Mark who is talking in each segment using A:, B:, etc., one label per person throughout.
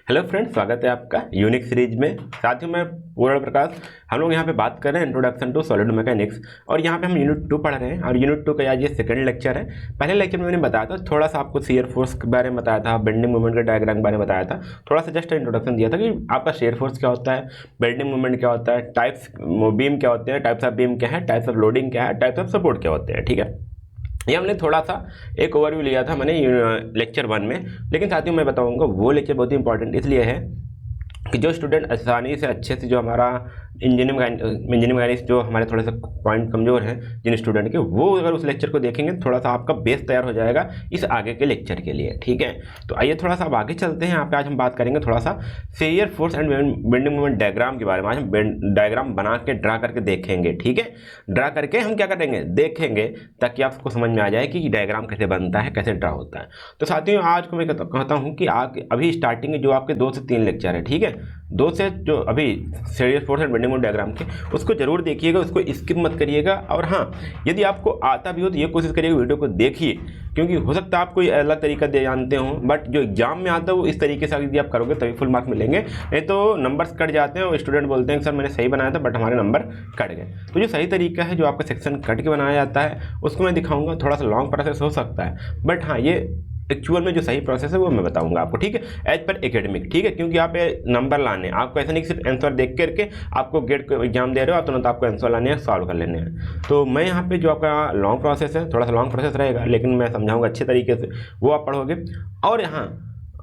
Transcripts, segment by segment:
A: Hello friends, स्वागत है आपका यूनिक सीरीज में। साथियों मैं पूर्ण प्रकाश। हम लोग यहाँ पे बात कर रहे हैं इंट्रोडक्शन टू सॉलिड मैकेनिक्स और यहाँ पे हम यूनिट 2 पढ़ रहे हैं और यूनिट 2 का आज ये सेकंड लेक्चर है। पहले लेक्चर में मैंने बताया था, थोड़ा सा आपको शियर फोर्स के बारे में बताया था, बेंडिंग मोमेंट के डायग्राम के बारे में बताया था, थोड़ा सा जस्ट इंट्रोडक्शन दिया था कि आपका शियर फोर्स क्या होता है, बेंडिंग मोमेंट क्या होता है, टाइप्स बीम क्या होते हैं, टाइप्स ऑफ बीम क्या है, टाइप्स ऑफ लोडिंग क्या है, टाइप्स ऑफ सपोर्ट क्या होते हैं। ठीक है, ये हमने थोड़ा सा एक ओवरव्यू लिया था मैंने लेक्चर 1 में। लेकिन साथियों मैं बताऊंगा वो लेक्चर बहुत ही इंपॉर्टेंट इसलिए है कि जो स्टूडेंट आसानी से अच्छे से जो हमारा इंजीनियरिंग मैकेनिक्स जो हमारे थोड़े से पॉइंट कमज़ोर हैं जिन स्टूडेंट के, वो अगर उस लेक्चर को देखेंगे थोड़ा सा आपका बेस तैयार हो जाएगा इस आगे के लेक्चर के लिए। ठीक है, तो आइए थोड़ा सा अब आगे चलते हैं। यहाँ पे आज हम बात करेंगे थोड़ा सा shear force and bending moment diagram के बारे में। आज हम डायग्राम बना के ड्रा करके देखेंगे। ठीक है, ड्रा करके हम क्या करेंगे, देखेंगे, ताकि आपको समझ में आ जाए कि डायग्राम कैसे बनता है, कैसे ड्रा होता है। तो साथियों आज को मैं कहता हूँ कि अभी स्टार्टिंग में जो आपके 2 से 3 लेक्चर है, ठीक है, 2 से जो अभी shear force and bending moment diagram के, उसको जरूर देखिएगा, उसको स्किप मत करिएगा। और हाँ, यदि आपको आता भी हो तो ये कोशिश करिएगा वीडियो को देखिए, क्योंकि हो सकता है आप कोई अलग तरीका दे जानते हो, बट जो एग्जाम में आता है वो इस तरीके से यदि आप करोगे तभी फुल मार्क्स मिलेंगे। नहीं तो नंबर्स कट जाते हैं और स्टूडेंट बोलते हैं कि सर मैंने सही बनाया था बट हमारे नंबर कट गए। तो जो सही तरीका है जो आपका सेक्शन कट के बनाया जाता है उसको मैं दिखाऊंगा। थोड़ा सा लॉन्ग प्रोसेस हो सकता है, बट हाँ ये एक्चुअल में जो सही प्रोसेस है वो मैं बताऊंगा आपको। ठीक है, एज पर एकेडमिक। ठीक है, क्योंकि आप नंबर लाने, आपको ऐसा नहीं कि सिर्फ आंसर देख करके आपको गेट को एग्जाम दे रहे हो तुरंत आपको आंसर लाने हैं, सॉल्व कर लेने हैं। तो मैं यहाँ पे जो आपका लॉन्ग प्रोसेस है, थोड़ा सा लॉन्ग प्रोसेस रहेगा, लेकिन मैं समझाऊंगा अच्छे तरीके से, वो आप पढ़ोगे। और यहाँ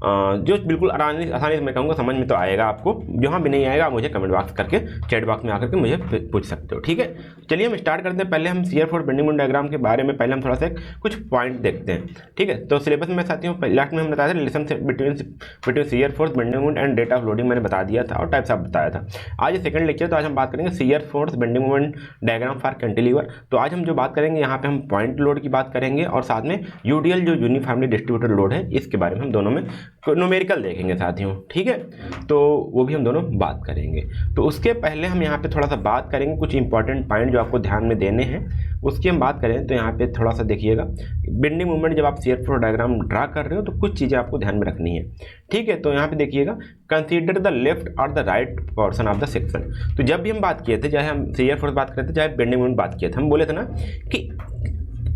A: जो बिल्कुल आसानी से मैं कहूँगा समझ में तो आएगा आपको। जहाँ भी नहीं आएगा आप मुझे कमेंट बॉक्स करके, चैट बॉक्स में आकर के मुझे पूछ सकते हो। ठीक है, चलिए हम स्टार्ट करते हैं। पहले हम shear force bending moment diagram के बारे में पहले हम थोड़ा सा कुछ पॉइंट देखते हैं। ठीक है, तो सिलेबस में साथियों लास्ट में हम बताया था relation between shear force bending moment and rate of loading मैंने बता दिया था और टाइप्स ऑफ बताया था। आज सेकंड लेक्चर, तो आज हम बात करेंगे shear force bending moment diagram for cantilever. तो आज हम जो बात करेंगे यहाँ पे हम पॉइंट लोड की बात करेंगे और साथ में यूडीएल जो यूनिफॉर्मली डिस्ट्रीब्यूटेड लोड है इसके बारे में हम दोनों में न्यूमेरिकल देखेंगे साथियों। ठीक है, तो वो भी हम दोनों बात करेंगे। तो उसके पहले हम यहाँ पे थोड़ा सा बात करेंगे कुछ इंपॉर्टेंट पॉइंट जो आपको ध्यान में देने हैं, उसकी हम बात करें। तो यहाँ पे थोड़ा सा देखिएगा, बेंडिंग मोमेंट जब आप शियर फोर्स डायग्राम ड्रा कर रहे हो तो कुछ चीज़ें आपको ध्यान में रखनी है। ठीक है, तो यहाँ पे देखिएगा, कंसीडर द लेफ्ट और the right portion of the section. तो जब भी हम बात किए थे, चाहे हम शियर फोर्स बात करते थे चाहे बेंडिंग मोमेंट बात किए थे, हम बोले थे ना कि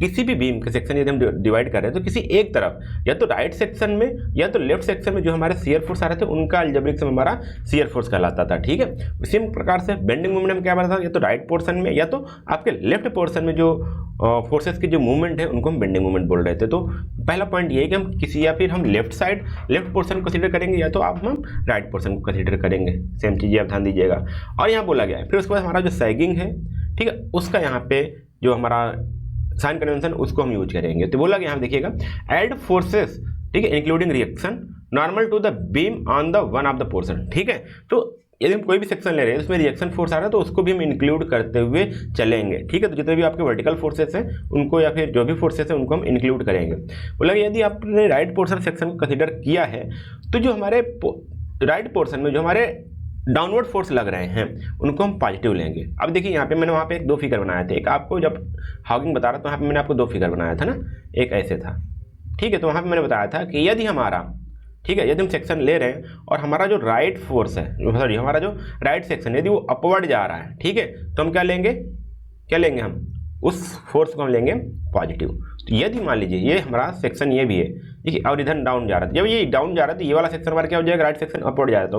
A: किसी भी बीम के सेक्शन यदि हम डिवाइड कर रहे हैं तो किसी एक तरफ या तो राइट सेक्शन में या तो लेफ्ट सेक्शन में जो हमारे शियर फोर्स आ रहे थे उनका अलजेब्रिक सम हमारा शियर फोर्स कहलाता था। ठीक है, इसी प्रकार से बेंडिंग मोमेंट में क्या बना था, या तो राइट पोर्शन में या तो आपके लेफ्ट पोर्शन में जो फोर्सेस की जो मूवमेंट है उनको हम बेंडिंग मोमेंट बोल रहे थे। तो पहला पॉइंट ये है कि हम किसी, या फिर हम लेफ्ट पोर्शन को कंसीडर करेंगे या तो आप हम राइट पोर्शन को कंसीडर करेंगे। सेम चीज़ आप ध्यान दीजिएगा। और यहाँ बोला गया है फिर उसके बाद हमारा जो सैगिंग है, ठीक है, उसका यहाँ पे जो हमारा साइन कन्वेंशन उसको हम यूज करेंगे। तो बोला गया, यहाँ देखिएगा, एड फोर्सेस, ठीक है, including reaction normal to the beam on the one of the portion. ठीक है, तो यदि हम कोई भी सेक्शन ले रहे हैं उसमें रिएक्शन फोर्स आ रहा है तो उसको भी हम इंक्लूड करते हुए चलेंगे। ठीक है, तो जितने भी आपके वर्टिकल फोर्सेस हैं उनको, या फिर जो भी फोर्सेस हैं उनको हम इंक्लूड करेंगे। बोला कि यदि आपने राइट पोर्शन सेक्शन को कंसिडर किया है तो जो हमारे राइट पोर्शन में जो हमारे डाउनवर्ड फोर्स लग रहे हैं उनको हम पॉजिटिव लेंगे। अब देखिए यहाँ पे मैंने वहाँ पे 2 फिगर बनाए थे। एक आपको जब हॉगिंग बता रहा था तो वहाँ पे मैंने आपको 2 फिगर बनाया था ना, एक ऐसे था। ठीक है, तो वहाँ पे मैंने बताया था कि यदि हमारा, ठीक है, यदि हम सेक्शन ले रहे हैं और हमारा जो राइट फोर्स है, सॉरी हमारा जो राइट सेक्शन यदि वो अपवर्ड जा रहा है, ठीक है, तो हम क्या लेंगे हम उस फोर्स को हम लेंगे पॉजिटिव। तो यदि मान लीजिए ये हमारा सेक्शन ये भी है, ठीक है, और इधर डाउन जा रहा था, जब ये डाउन जा रहा था ये वाला सेक्शन हमारा क्या हो जाएगा, राइट सेक्शन अपवर्ड जा रहा था,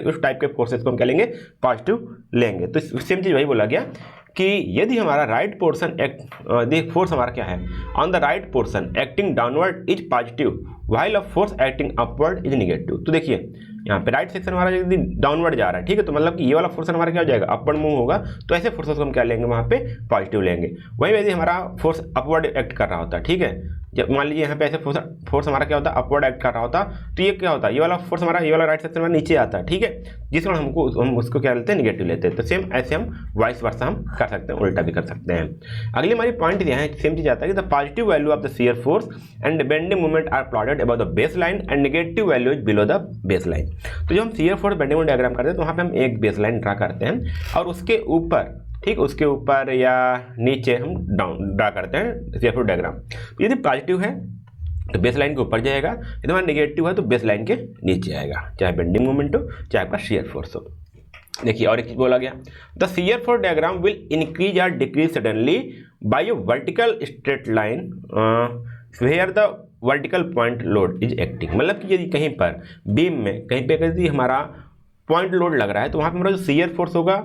A: उस टाइप के फोर्सेस को हम क्या लेंगे, पॉजिटिव लेंगे। तो सेम चीज़ वही बोला गया कि यदि हमारा राइट पोर्शन फोर्स हमारा क्या है, on the right portion acting downward is positive while a force acting upward is negative. तो देखिए यहाँ पे राइट सेक्शन हमारा यदि डाउनवर्ड जा रहा है, ठीक है, तो मतलब कि ये वाला फोर्स हमारा क्या हो जाएगा, अपवर्ड मूव होगा, तो ऐसे फोर्सेस को हम क्या लेंगे, वहाँ पे पॉजिटिव लेंगे। वहीं यदि हमारा फोर्स अपवर्ड एक्ट कर रहा होता, ठीक है, जब मान लीजिए यहाँ पे ऐसे फोर्स हमारा क्या होता है, अपवर्ड एक्ट कर रहा होता, तो ये क्या होता है, ये वाला फोर्स हमारा, ये वाला राइट सेक्शन हमारा नीचे आता है। ठीक है, जिस कारण हम उसको क्या लेते हैं, निगेटिव लेते हैं। तो सेम ऐसे हम वाइस वर्सा हम कर सकते हैं, उल्टा भी कर सकते हैं। अगली हमारी पॉइंट यहाँ सेम चीज आता है कि the positive value of the shear force and bending moment are plotted above the base line and negative value is below the base line. तो जब हम shear force bending moment diagram करते हैं तो वहाँ पे हम एक बेस लाइन ड्रा करते हैं और उसके ऊपर, ठीक, उसके ऊपर या नीचे हम डाउन ड्रा करते हैं शियर फोर्स डायग्राम। यदि पॉजिटिव है तो बेस लाइन के ऊपर जाएगा, यदि हमारा नेगेटिव है तो बेस लाइन के नीचे आएगा, चाहे बेंडिंग मोमेंट हो चाहे आपका शियर फोर्स हो। देखिए और एक चीज बोला गया, the shear force diagram will increase और decrease suddenly by a vertical straight line where the vertical point load is acting. मतलब कि यदि कहीं पर बीम में कहीं पे यदि हमारा पॉइंट लोड लग रहा है तो वहाँ पे हमारा जो शियर फोर्स होगा,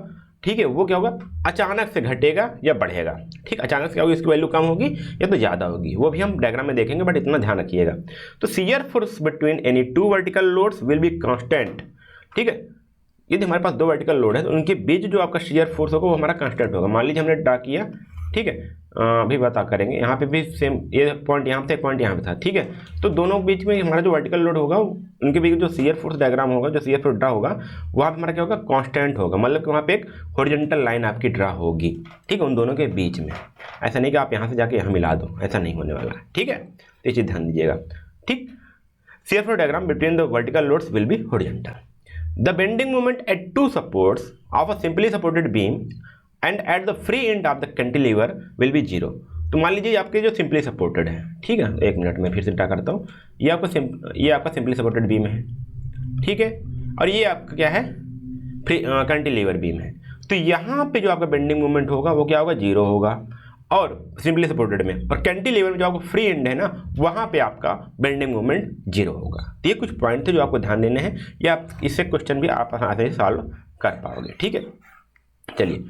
A: ठीक है, वो क्या होगा, अचानक से घटेगा या बढ़ेगा। ठीक, अचानक से क्या होगी, इसकी वैल्यू कम होगी या तो ज़्यादा होगी, वो भी हम डायग्राम में देखेंगे, बट इतना ध्यान रखिएगा। तो shear force between any two vertical loads will be constant. ठीक है, यदि हमारे पास दो वर्टिकल लोड है तो उनके बीच जो आपका शियर फोर्स होगा वो हमारा कांस्टेंट होगा। मान लीजिए हमने ड्रा किया, ठीक है, अभी बता करेंगे, यहाँ पे भी सेम, ये पॉइंट यहाँ पे, पॉइंट यहाँ पे था, ठीक है, तो दोनों के बीच में हमारा जो वर्टिकल लोड होगा उनके बीच जो शियर फोर्स डायग्राम होगा, जो शियर फोर्स ड्रा होगा, वहाँ पे हमारा क्या होगा, कांस्टेंट होगा। मतलब कि वहाँ पे एक हॉरिजॉन्टल लाइन आपकी ड्रा होगी, ठीक है, उन दोनों के बीच में। ऐसा नहीं कि आप यहाँ से जाके यहाँ मिला दो, ऐसा नहीं होने वाला है, ठीक है, तो ये चीज़ ध्यान दीजिएगा। ठीक, shear force diagram between the vertical loads will be horizontal. The bending moment at two supports of a simply supported beam and at the free end of the cantilever will be 0। तो मान लीजिए आपके जो simply supported है, ठीक है, एक minute में फिर से ड्रा करता हूँ, ये आपका सिंपली सपोर्टेड बीम है, ठीक है, और ये आपका क्या है, फ्री कैंटिलीवर बीम है। तो यहाँ पे जो आपका बेंडिंग मोमेंट होगा वो क्या होगा, 0 होगा, और सिंपली सपोर्टेड में, और कैंटिलीवर में जो आपको फ्री एंड है ना, वहाँ पे आपका बेंडिंग मोमेंट 0 होगा। तो ये कुछ पॉइंट थे जो आपको ध्यान देने हैं, या आप इससे क्वेश्चन भी आप आसानी से सॉल्व कर पाओगे। ठीक है, चलिए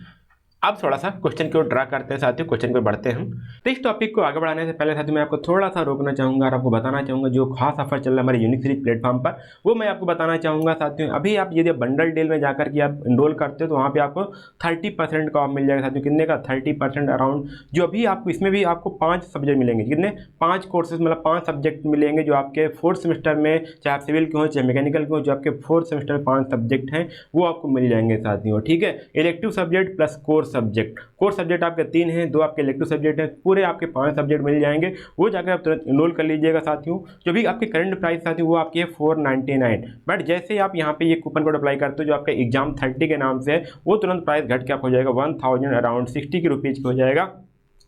A: अब थोड़ा सा क्वेश्चन की ओर ड्रा करते हैं साथियों, क्वेश्चन पे बढ़ते हैं हम। तो इस टॉपिक को आगे बढ़ाने से पहले साथियों मैं आपको थोड़ा सा रोकना चाहूँगा और आपको बताना चाहूँगा जो खास ऑफर चल रहा है हमारे यूनिक सीरीज प्लेटफॉर्म पर, वो मैं आपको बताना चाहूँगा साथियों। अभी आप यदि बंडल डील में जाकर के आप इनरोल करते हो तो वहाँ पे आपको 30% का ऑफ मिल जाएगा साथियों। कितने का, 30% अराउंड। जो अभी आपको इसमें भी आपको 5 सब्जेक्ट मिलेंगे, कितने, 5 कोर्सेज, मतलब 5 सब्जेक्ट मिलेंगे जो आपके 4th सेमेस्टर में, चाहे आप सिविल के हो चाहे मैकेनिकल के हो, जो आपके 4th सेमेस्टर में 5 सब्जेक्ट हैं वो आपको मिल जाएंगे साथियों। ठीक है, elective subject plus core subject, core subject आपके 3 हैं, 2 आपके इलेक्टिव सब्जेक्ट हैं, पूरे आपके 5 सब्जेक्ट मिल जाएंगे। वो जाकर आप तुरंत इनरोल कर लीजिएगा साथियों। जो भी आपकी करंट प्राइस साथियों वो आपकी है 499, बट जैसे आप यहाँ पे ये कूपन कोड अप्लाई करते हो जो आपका एग्जाम 30 के नाम से है, वो तुरंत प्राइस घट के आपको हो जाएगा 1000 अराउंड 60 की रुपीज़ का हो जाएगा,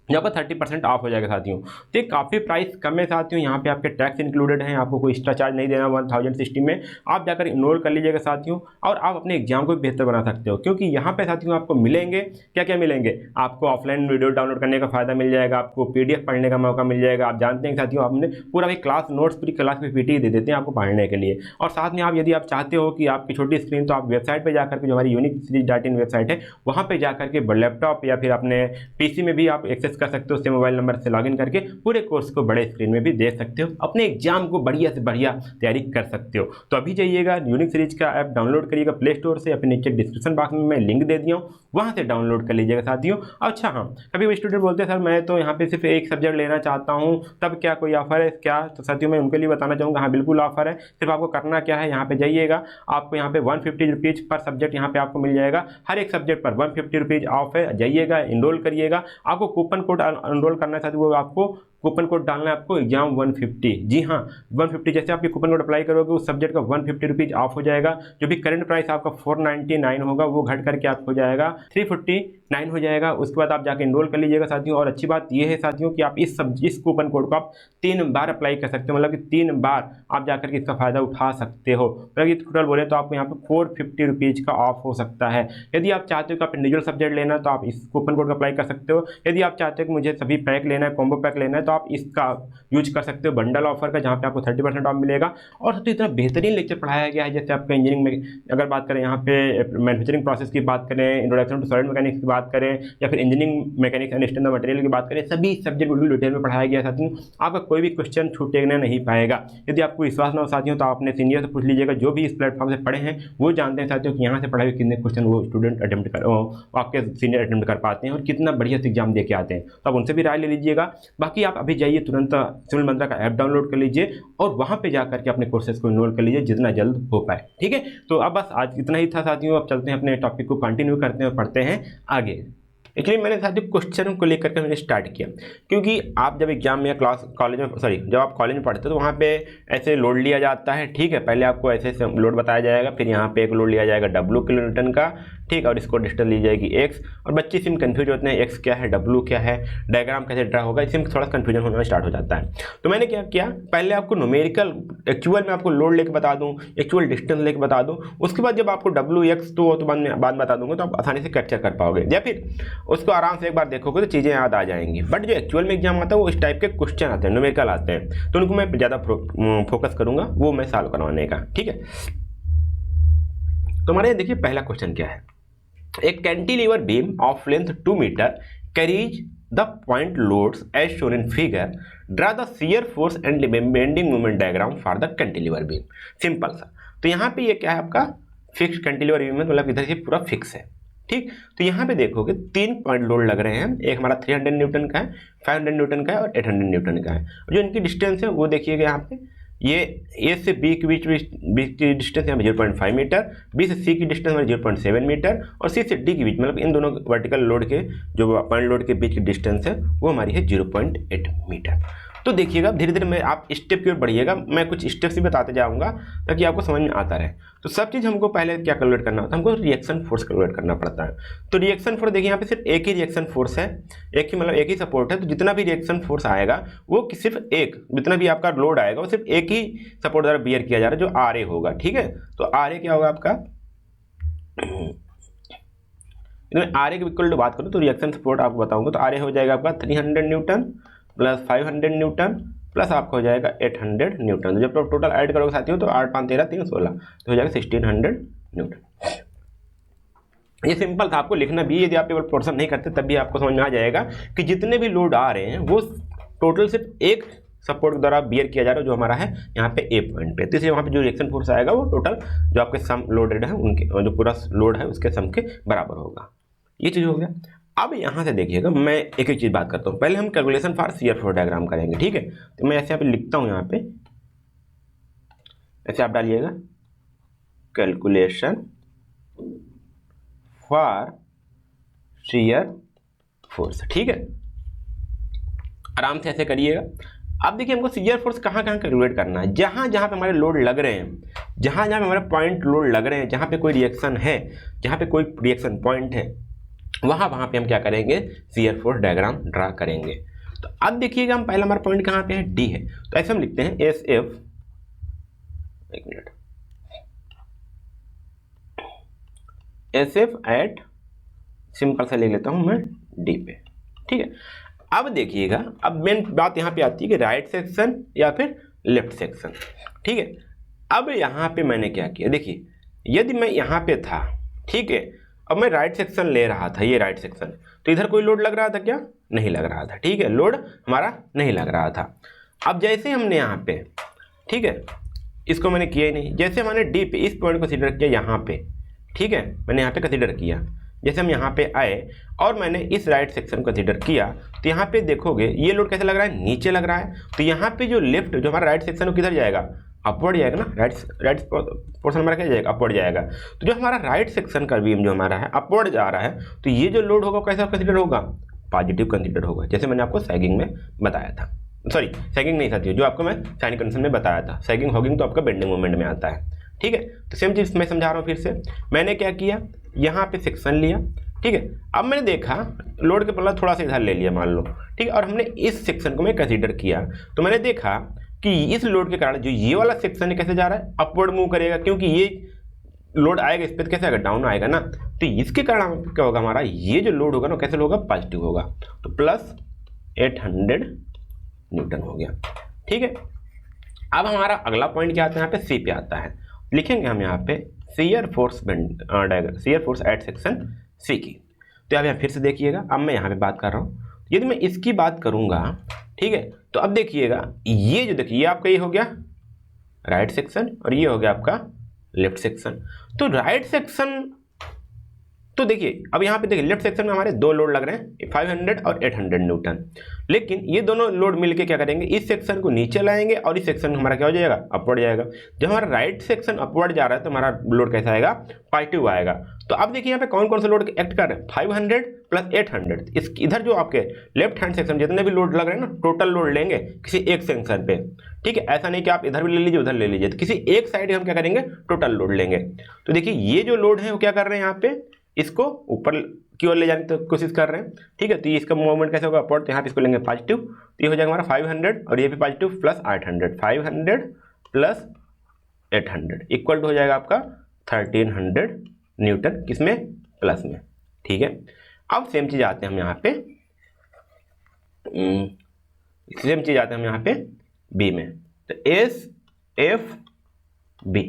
A: यहाँ पर 30% ऑफ हो जाएगा साथियों। तो ये काफ़ी प्राइस कम है साथियों, यहाँ पे आपके टैक्स इंक्लूडेड हैं, आपको कोई एक्स्ट्रा चार्ज नहीं देना 1060 में। आप जाकर इनरोल कर लीजिएगा साथियों, और आप अपने एग्जाम को बेहतर बना सकते हो, क्योंकि यहाँ पे साथियों आपको मिलेंगे क्या क्या मिलेंगे, आपको ऑफलाइन वीडियो डाउनलोड करने का फायदा मिल जाएगा, आपको PDF पढ़ने का मौका मिल जाएगा। आप जानते हैं साथियों, आपने पूरा भी क्लास नोट्स, पूरी क्लास में PT दे देते हैं आपको पढ़ने के लिए। और साथ में आप यदि आप चाहते हो कि आपकी छोटी स्क्रीन, तो आप वेबसाइट पर जाकर के, जो हमारी unicseriez.in वेबसाइट है, वहाँ पर जाकर के लैपटॉप या फिर अपने PC में भी आप एक्सेस कर सकते हो, उससे मोबाइल नंबर से लॉगिन करके पूरे कोर्स को बड़े स्क्रीन में भी देख सकते हो, अपने एग्जाम को बढ़िया से बढ़िया तैयारी कर सकते हो। तो अभी जाइएगा यूनिक सीरीज का ऐप डाउनलोड करिएगा प्ले स्टोर से, अपने नीचे डिस्क्रिप्शन बॉक्स में मैं लिंक दे दिया हूँ, वहाँ से डाउनलोड कर लीजिएगा साथियों। अच्छा हाँ, कभी भी स्टूडेंट बोलते हैं सर मैं तो यहाँ पे सिर्फ एक सब्जेक्ट लेना चाहता हूँ, तब क्या कोई ऑफर है क्या? तो साथियों मैं उनके लिए बताना चाहूँगा, हाँ बिल्कुल ऑफर है। सिर्फ आपको करना क्या है, यहाँ पे जाइएगा, आपको यहाँ पे 150 रुपीज़ पर सब्जेक्ट यहाँ पे आपको मिल जाएगा, हर एक सब्जेक्ट पर 150 रुपीज़ ऑफ है। जाइएगा, इनरोल करिएगा, आपको कूपन कोड इनरोल करना है साथियों, वो आपको कूपन कोड डालना है आपको एग्जाम 150। जी हाँ 150, जैसे आपके कूपन कोड अप्लाई करोगे उस सब्जेक्ट का 150 रुपीज़ ऑफ हो जाएगा। जो भी करंट प्राइस आपका 499 होगा वो घट करके आपको हो जाएगा 349 हो जाएगा। उसके बाद आप जाके इनरोल कर लीजिएगा साथियों। और अच्छी बात यह है साथियों कि आप इस कूपन कोड को आप 3 बार अप्लाई कर सकते हो, मतलब कि 3 बार आप जाकर के इसका फ़ायदा उठा सकते हो। मतलब कि टोटल बोले तो आपको यहाँ पे 450 रुपीज़ का ऑफ हो सकता है। यदि आप चाहते हो कि आप इंडिविजुअल सब्जेक्ट लेना तो आप इस कूपन कोड को अप्लाई कर सकते हो। यदि आप चाहते हो कि मुझे सभी पैक लेना है, कॉम्बो पैक लेना है, तो आप इसका यूज कर सकते हो बंडल ऑफर का, जहाँ पे आपको 30% ऑफ मिलेगा। और सबसे इतना बेहतरीन लेक्चर पढ़ाया गया है, जैसे आपका इंजीनियरिंग में अगर बात करें, यहाँ पे मैन्युफैक्चरिंग प्रोसेस की बात करें, इंट्रोडक्शन टू सॉलिड मैकेनिक्स की बात करें, या फिर engineering mechanics and standard material की बात करें, सभी सब्जेक्ट बिल्कुल डिटेल में पढ़ाया गया है साथियों। आपका कोई भी क्वेश्चन छूटेगा नहीं पाएगा। यदि आपको विश्वास ना हो साथियों तो आप अपने सीनियर से पूछ लीजिएगा, जो भी इस प्लेटफॉर्म से पढ़े हैं वो जानते हैं साथियों कि यहाँ से पढ़ाए हुए कितने क्वेश्चन वो स्टूडेंट अटेम्प्ट कर, आपके सीनियर अटेम्प्ट कर पाते हैं और कितना बढ़िया से एग्जाम दे के आते हैं। तो आप उनसे भी राय ले लीजिएगा। बाकी आप अभी जाइए तुरंत सिविल मंत्रा का ऐप डाउनलोड कर लीजिए और वहाँ पे जाकर के अपने कोर्सेज को इनरोल कर लीजिए जितना जल्द हो पाए। ठीक है, तो अब बस आज इतना ही था साथियों। अब चलते हैं अपने टॉपिक को कंटिन्यू करते हैं और पढ़ते हैं आगे। इसलिए मैंने साथियों क्वेश्चन को लेकर के मैंने स्टार्ट किया, क्योंकि आप जब एग्जाम में क्लास कॉलेज में जब आप कॉलेज में पढ़ते हो तो वहाँ पे ऐसे लोड लिया जाता है। ठीक है, पहले आपको ऐसे लोड बताया जाएगा, फिर यहाँ पे एक लोड लिया जाएगा W किलो न्यूटन का। ठीक, और इसको डिस्टेंस ली जाएगी x, और बच्चे इसमें कंफ्यूज होते हैं x क्या है, w क्या है, डायग्राम कैसे ड्रा होगा, इसमें थोड़ा कंफ्यूजन होना स्टार्ट हो जाता है। तो मैंने क्या किया, पहले आपको न्यूमेरिकल एक्चुअल में आपको लोड लेके बता दूं, एक्चुअल डिस्टेंस लेके बता दूं, उसके बाद जब आपको w x तो बाद बता दूंगा, तो आप आसानी से कैप्चर कर पाओगे, या फिर उसको आराम से एक बार देखोगे तो चीज़ें याद आ जाएंगी। बट जो एक्चुअल में एग्जाम आता है वो इस टाइप के क्वेश्चन आते हैं, न्यूमेरिकल आते हैं, तो उनको मैं ज़्यादा फोकस करूंगा वो मैं सॉल्व करवाने का। ठीक है, तो हमारे देखिए पहला क्वेश्चन क्या है, एक cantilever beam of length 2 metre carries the point loads as shown in figure, draw the shear force and bending moment diagram for the cantilever beam. Simple सा, तो यहाँ पे ये क्या है आपका फिक्स कैंटिलीवर बीम है, मतलब इधर से पूरा फिक्स है। ठीक, तो यहाँ पे देखोगे 3 पॉइंट लोड लग रहे हैं, एक हमारा 300 न्यूटन का है, 500 न्यूटन का है और 800 न्यूटन का है। जो इनकी डिस्टेंस है वो देखिएगा यहाँ पे, ये ए से बी के बीच की डिस्टेंस यहाँ पे 0.5 मीटर, बी से सी की डिस्टेंस हमारी 0.7 मीटर, और सी से डी के बीच, मतलब इन दोनों वर्टिकल लोड के जो पॉइंट लोड के बीच की डिस्टेंस है वो हमारी है 0.8 मीटर। तो देखिएगा धीरे धीरे मैं आप स्टेप की ओर बढ़िएगा, मैं कुछ स्टेप्स भी बताते जाऊंगा ताकि आपको समझ में आता रहे। तो सब चीज़ हमको पहले क्या कैलकुलेट करना होता है, हमको रिएक्शन फोर्स कैलकुलेट करना पड़ता है। तो रिएक्शन फोर्स देखिए यहाँ पे सिर्फ एक ही रिएक्शन फोर्स है, एक ही मतलब एक ही सपोर्ट है, तो जितना भी रिएक्शन फोर्स आएगा वो सिर्फ एक, जितना भी आपका लोड आएगा वो सिर्फ एक ही सपोर्ट द्वारा बियर किया जा रहा है, जो आर ए होगा। ठीक है, तो आर ए क्या होगा आपका, आर ए के इक्वल टू बात करूँ तो रिएक्शन सपोर्ट आपको बताऊंगा, तो आर ए हो जाएगा आपका 300 न्यूटन प्लस 500 न्यूटन प्लस आपका हो जाएगा 800 न्यूटन। तो जब आप टोटल ऐड करोगे साथियों तो 8 5 13 3 16, तो हो जाएगा 1600 न्यूटन। ये सिंपल था, आपको लिखना भी, यदि आप पेपर पोर्शन नहीं करते तब भी आपको समझ में आ जाएगा कि जितने भी लोड आ रहे हैं वो टोटल सिर्फ एक सपोर्ट द्वारा बियर किया जा रहा है, जो हमारा है यहाँ पे ए पॉइंट पे। तो इसलिए वहाँ पे जो रिएक्शन फोर्स आएगा वो टोटल जो आपके सम लोडेड है उनके, जो पूरा लोड है उसके सम के बराबर होगा। ये चीज़ हो गया। अब यहाँ से देखिएगा, मैं एक एक चीज़ बात करता हूँ। पहले हम calculation for shear force diagram करेंगे। ठीक है, तो मैं ऐसे यहाँ पे लिखता हूँ, यहाँ पे ऐसे आप डालिएगा कैलकुलेशन फॉर शियर फोर्स। ठीक है, आराम से ऐसे करिएगा। अब देखिए हमको शियर फोर्स कहाँ कहाँ कैलकुलेट करना है, जहाँ जहाँ पे हमारे लोड लग रहे हैं, जहाँ जहाँ पे हमारे पॉइंट लोड लग रहे हैं, जहाँ पे कोई रिएक्शन है, जहाँ पे कोई रिएक्शन पॉइंट है, वहाँ पे हम क्या करेंगे, शियर फोर्स डायग्राम ड्रा करेंगे। तो अब देखिएगा हम पहला हमारा पॉइंट कहाँ पे है, डी है, तो ऐसे हम लिखते हैं एस एफ, एक minute, S F at, simple सा लिख लेता हूँ मैं डी पे। ठीक है, अब देखिएगा, अब मेन बात यहाँ पे आती है कि राइट सेक्शन या फिर लेफ्ट सेक्शन। ठीक है, अब यहाँ पे मैंने क्या किया, देखिए यदि मैं यहाँ पे था, ठीक है, अब मैं राइट सेक्शन ले रहा था, ये राइट सेक्शन, तो इधर कोई लोड लग रहा था क्या, नहीं लग रहा था। ठीक है, लोड हमारा नहीं लग रहा था। अब जैसे हमने यहाँ पे, ठीक है, इसको मैंने किया ही नहीं, जैसे मैंने डी पे इस पॉइंट को कंसीडर किया यहाँ पे, ठीक है, मैंने यहाँ पे कंसीडर किया, जैसे हम यहाँ पे आए और मैंने इस राइट सेक्शन को कंसीडर किया, तो यहाँ पे देखोगे ये लोड कैसे लग रहा है, नीचे लग रहा है। तो यहाँ पे जो लेफ्ट, जो हमारा राइट सेक्शन है वो किधर जाएगा, अपवर्ड जाएगा ना, राइट पोर्शन हमारा क्या जाएगा, अपवर्ड जाएगा। तो जो हमारा राइट सेक्शन का बीम जो हमारा है अपवर्ड जा रहा है, तो ये जो लोड होगा कैसा कंसीडर होगा, पॉजिटिव कंसीडर होगा, जैसे मैंने आपको सैगिंग में बताया था। सॉरी, सैगिंग नहीं था, जो आपको मैं साइन कंडीशन में बताया था। सैगिंग हॉगिंग तो आपका बेंडिंग मोमेंट में आता है। ठीक है, तो सेम चीज़ मैं समझा रहा हूँ फिर से। मैंने क्या किया, यहाँ पे सेक्शन लिया, ठीक है, अब मैंने देखा लोड के पल्ला थोड़ा सा इधर ले लिया मान लो, ठीक है, और हमने इस सेक्शन को मैं कंसीडर किया, तो मैंने देखा कि इस लोड के कारण जो ये वाला सेक्शन है कैसे जा रहा है, अपवर्ड मूव करेगा, क्योंकि ये लोड आएगा इस पर कैसे आएगा, डाउन आएगा ना। तो इसके कारण क्या होगा, हमारा ये जो लोड होगा ना कैसे होगा, पॉजिटिव होगा, तो प्लस 800 न्यूटन हो गया। ठीक है, अब हमारा अगला पॉइंट क्या आता है, यहाँ पे सी पे आता है, लिखेंगे हम यहाँ पे shear force diagram, shear force at section C की। तो अब यहाँ फिर से देखिएगा, अब मैं यहाँ पे बात कर रहा हूँ, यदि मैं इसकी बात करूँगा, ठीक है, तो अब देखिएगा ये जो देखिए, ये आपका ये हो गया राइट सेक्शन और ये हो गया आपका लेफ्ट सेक्शन। तो राइट सेक्शन, तो देखिए अब यहाँ पे देखिए लेफ्ट सेक्शन में हमारे दो लोड लग रहे हैं, 500 और 800 न्यूटन, लेकिन ये दोनों लोड मिलके क्या करेंगे, इस सेक्शन को नीचे लाएंगे और इस सेक्शन हमारा क्या हो जाएगा, अपवर्ड जाएगा। जब हमारा राइट सेक्शन अपवर्ड जा रहा है तो हमारा लोड कैसा आएगा, पॉजिटिव आएगा। तो अब देखिए यहाँ पे कौन कौन से लोड एक्ट कर रहे हैं, 500 प्लस 800। इस इधर जो आपके लेफ्ट हैंड सेक्शन जितने भी लोड लग रहे हैं ना, टोटल लोड लेंगे किसी एक सेक्शन पे। ठीक है, ऐसा नहीं कि आप इधर भी ले लीजिए उधर ले लीजिए, तो किसी एक साइड हम क्या करेंगे, टोटल लोड लेंगे। तो देखिए ये जो लोड है वो क्या कर रहे हैं, यहाँ पे इसको ऊपर की ओर ले जाने की कोशिश कर रहे हैं, ठीक है। तो इसका मूवमेंट कैसे होगा अपवर्ड, तो यहाँ पे इसको लेंगे पॉजिटिव, तो ये हो जाएगा हमारा 500 और ये भी positive plus 800, 500 plus 800 equal to हो जाएगा आपका 1300 न्यूटन, किसमें, प्लस में, ठीक है। अब सेम चीज आते हैं हम यहाँ पे, सेम चीज आते हैं हम यहाँ पे बी में, तो एस एफ बी।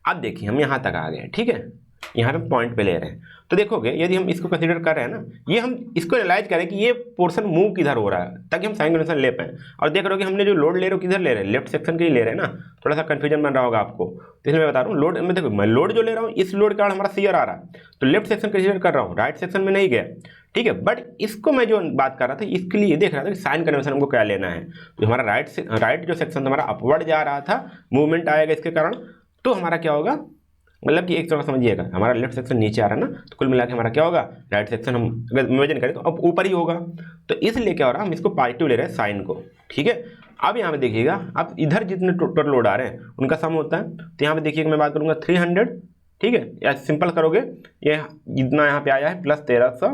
A: अब देखिए हम यहाँ तक आ गए, ठीक है, यहाँ पे पॉइंट पे ले रहे हैं। तो देखोगे यदि हम इसको कंसीडर कर रहे हैं ना, ये हम इसको एनालाइज करें कि ये पोर्शन मूव किधर हो रहा है, ताकि हम साइन कन्वेंशन ले पाए। और देख रहे हो कि हमने जो लोड ले रहे हो किधर ले रहे हैं, लेफ्ट सेक्शन के ही ले रहे हैं ना, थोड़ा सा कंफ्यूजन बन रहा होगा आपको, तो इसलिए मैं बता रहा हूँ लोड में। देखो मैं लोड जो ले रहा हूँ, इस लोड के कारण हमारा सीयर आ रहा है, तो लेफ्ट सेक्शन कंसीडर कर रहा हूँ, राइट सेक्शन में नहीं गया, ठीक है। बट इसको मैं जो बात कर रहा था, इसके लिए देख रहा था कि साइन कन्वेंशन हमको क्या लेना है। तो हमारा राइट जो सेक्शन हमारा अपवर्ड जा रहा था, मूवमेंट आएगा इसके कारण, तो हमारा क्या होगा, मतलब कि एक तरह समझिएगा, हमारा लेफ्ट सेक्शन नीचे आ रहा है ना, तो कुल मिला के हमारा क्या होगा, राइट सेक्शन हम अगर इमेजिन करें तो अब ऊपर ही होगा। तो इसलिए क्या हो रहा है, हम इसको पॉजिटिव ले रहे हैं साइन को, ठीक है। अब यहाँ पे देखिएगा, अब इधर जितने टोटल लोड आ रहे हैं उनका सम होता है। तो यहाँ पे देखिएगा मैं बात करूँगा 300, ठीक है, या सिंपल करोगे, ये जितना यहाँ पे आया है प्लस 1300,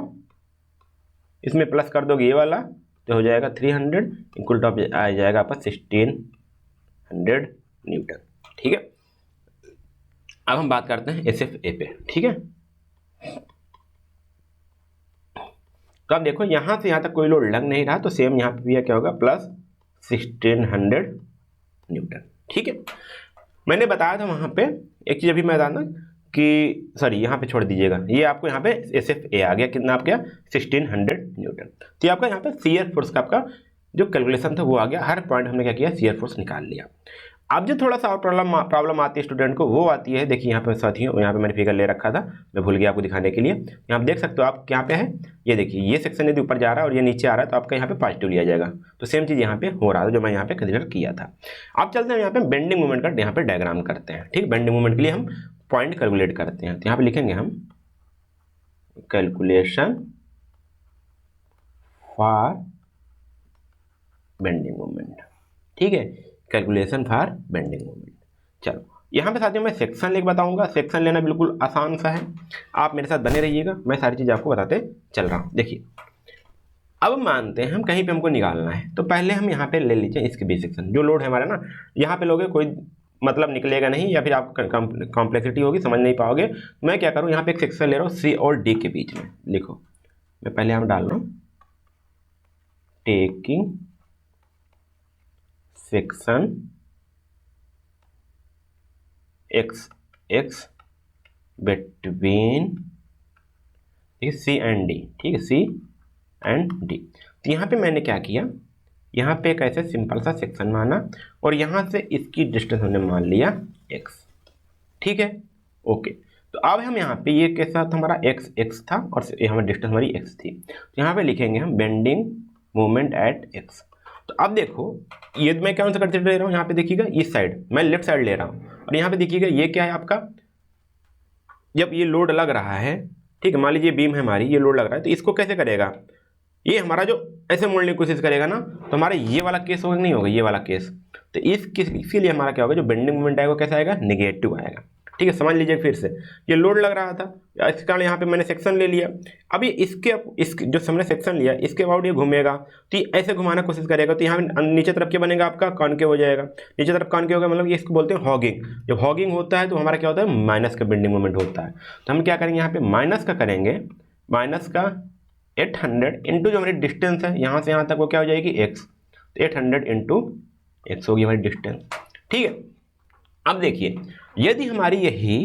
A: इसमें प्लस कर दोगे ये वाला, तो हो जाएगा 300 इक्वल टू आ जाएगा आपका 1600 न्यूटन, ठीक है। अब हम बात करते हैं एस एफ ए पे, ठीक है। तो अब देखो यहां से यहां तक कोई लोड लग नहीं रहा, तो सेम यहां पे भी क्या होगा, प्लस 1600 न्यूटन, ठीक है। मैंने बताया था वहां पे एक चीज अभी मैं बताना कि सॉरी यहाँ पे छोड़ दीजिएगा, ये आपको यहाँ पे एस एफ ए आ गया, कितना आप गया 1600 न्यूटन। तो ये आपका यहाँ पे शियर फोर्स का आपका जो कैलकुलेशन था वो आ गया, हर पॉइंट हमने क्या किया, शियर फोर्स निकाल लिया। अब जो थोड़ा सा और प्रॉब्लम आती है स्टूडेंट को, वो आती है, देखिए यहाँ पे साथियों, यहाँ पे मैंने फिगर ले रखा था, मैं भूल गया आपको दिखाने के लिए। यहाँ पे देख सकते हो आप यहाँ पे है, ये देखिए ये सेक्शन यदि ऊपर जा रहा है और ये नीचे आ रहा है, तो आपका यहाँ पे पॉजिटिव लिया जाएगा। तो सेम चीज़ यहाँ पे हो रहा है जो मैं यहाँ पे कंसीडर किया था। अब चलते हैं यहाँ पे बेंडिंग मूवमेंट का यहाँ पे डायग्राम करते हैं, ठीक। बेंडिंग मूवमेंट के लिए हम पॉइंट कैलकुलेट करते हैं, तो यहाँ पे लिखेंगे हम कैलकुलेशन फॉर बेंडिंग मूवमेंट, ठीक है, कैलकुलेशन फॉर बेंडिंग मूवमेंट। चलो यहाँ पे साथियों मैं सेक्शन लेके बताऊंगा, सेक्शन लेना बिल्कुल आसान सा है, आप मेरे साथ बने रहिएगा, मैं सारी चीज़ आपको बताते चल रहा हूँ। देखिए अब मानते हैं हम कहीं पे हमको निकालना है, तो पहले हम यहाँ पे ले लीजिए इसके बी सेक्शन, जो लोड है हमारा ना, यहाँ पे लोगे कोई मतलब निकलेगा नहीं, या फिर आपको कॉम्प्लेक्सिटी होगी, समझ नहीं पाओगे। मैं क्या करूँ, यहाँ पे एक सेक्शन ले रहा हूँ सी और डी के बीच में, लिखो मैं पहले यहाँ डाल रहा हूँ taking section x between C and D, ठीक है, सी एंड डी। तो यहाँ पे मैंने क्या किया, यहाँ पे एक ऐसे सिंपल सा सेक्शन माना और यहाँ से इसकी डिस्टेंस हमने मान लिया x, ठीक है, ओके। तो अब हम यहाँ पे ये के साथ हमारा x था और ये हमारी डिस्टेंस हमारी x थी, तो यहाँ पे लिखेंगे हम बेंडिंग मूवमेंट एट x। तो अब देखो ये मैं कौन सा कंसीडर ले रहा हूँ, यहाँ पे देखिएगा इस साइड मैं लेफ्ट साइड ले रहा हूँ, और यहाँ पे देखिएगा ये क्या है आपका, जब ये लोड लग रहा है, ठीक है, मान लीजिए बीम है हमारी, ये लोड लग रहा है, तो इसको कैसे करेगा, ये हमारा जो ऐसे मोड़ने की कोशिश करेगा ना, तो हमारा ये वाला केस होगा, नहीं होगा ये वाला केस, तो इसके लिए हमारा क्या होगा, जो बेंडिंग मूवमेंट आएगा कैसा आएगा, निगेटिव आएगा, ठीक है। समझ लीजिए फिर से, ये लोड लग रहा था, इस कारण यहाँ पे मैंने सेक्शन ले लिया। अब ये इसके जो हमने सेक्शन लिया इसके बाद ये घूमेगा, तो ये ऐसे घुमाने की कोशिश करेगा, तो यहाँ नीचे तरफ क्या बनेगा आपका, कॉनकेव हो जाएगा, नीचे तरफ कॉनकेव होगा, मतलब ये इसको बोलते हैं हॉगिंग। जब हॉगिंग होता है तो हमारा क्या होता है, माइनस का बेंडिंग मूवमेंट होता है। तो हम क्या करेंगे, यहाँ पे माइनस का करेंगे, माइनस का 800 इंटू जो हमारी डिस्टेंस है यहाँ से यहाँ तक, वो क्या हो जाएगी x, 800 इंटू x होगी हमारी डिस्टेंस, ठीक है। अब देखिए यदि हमारी यही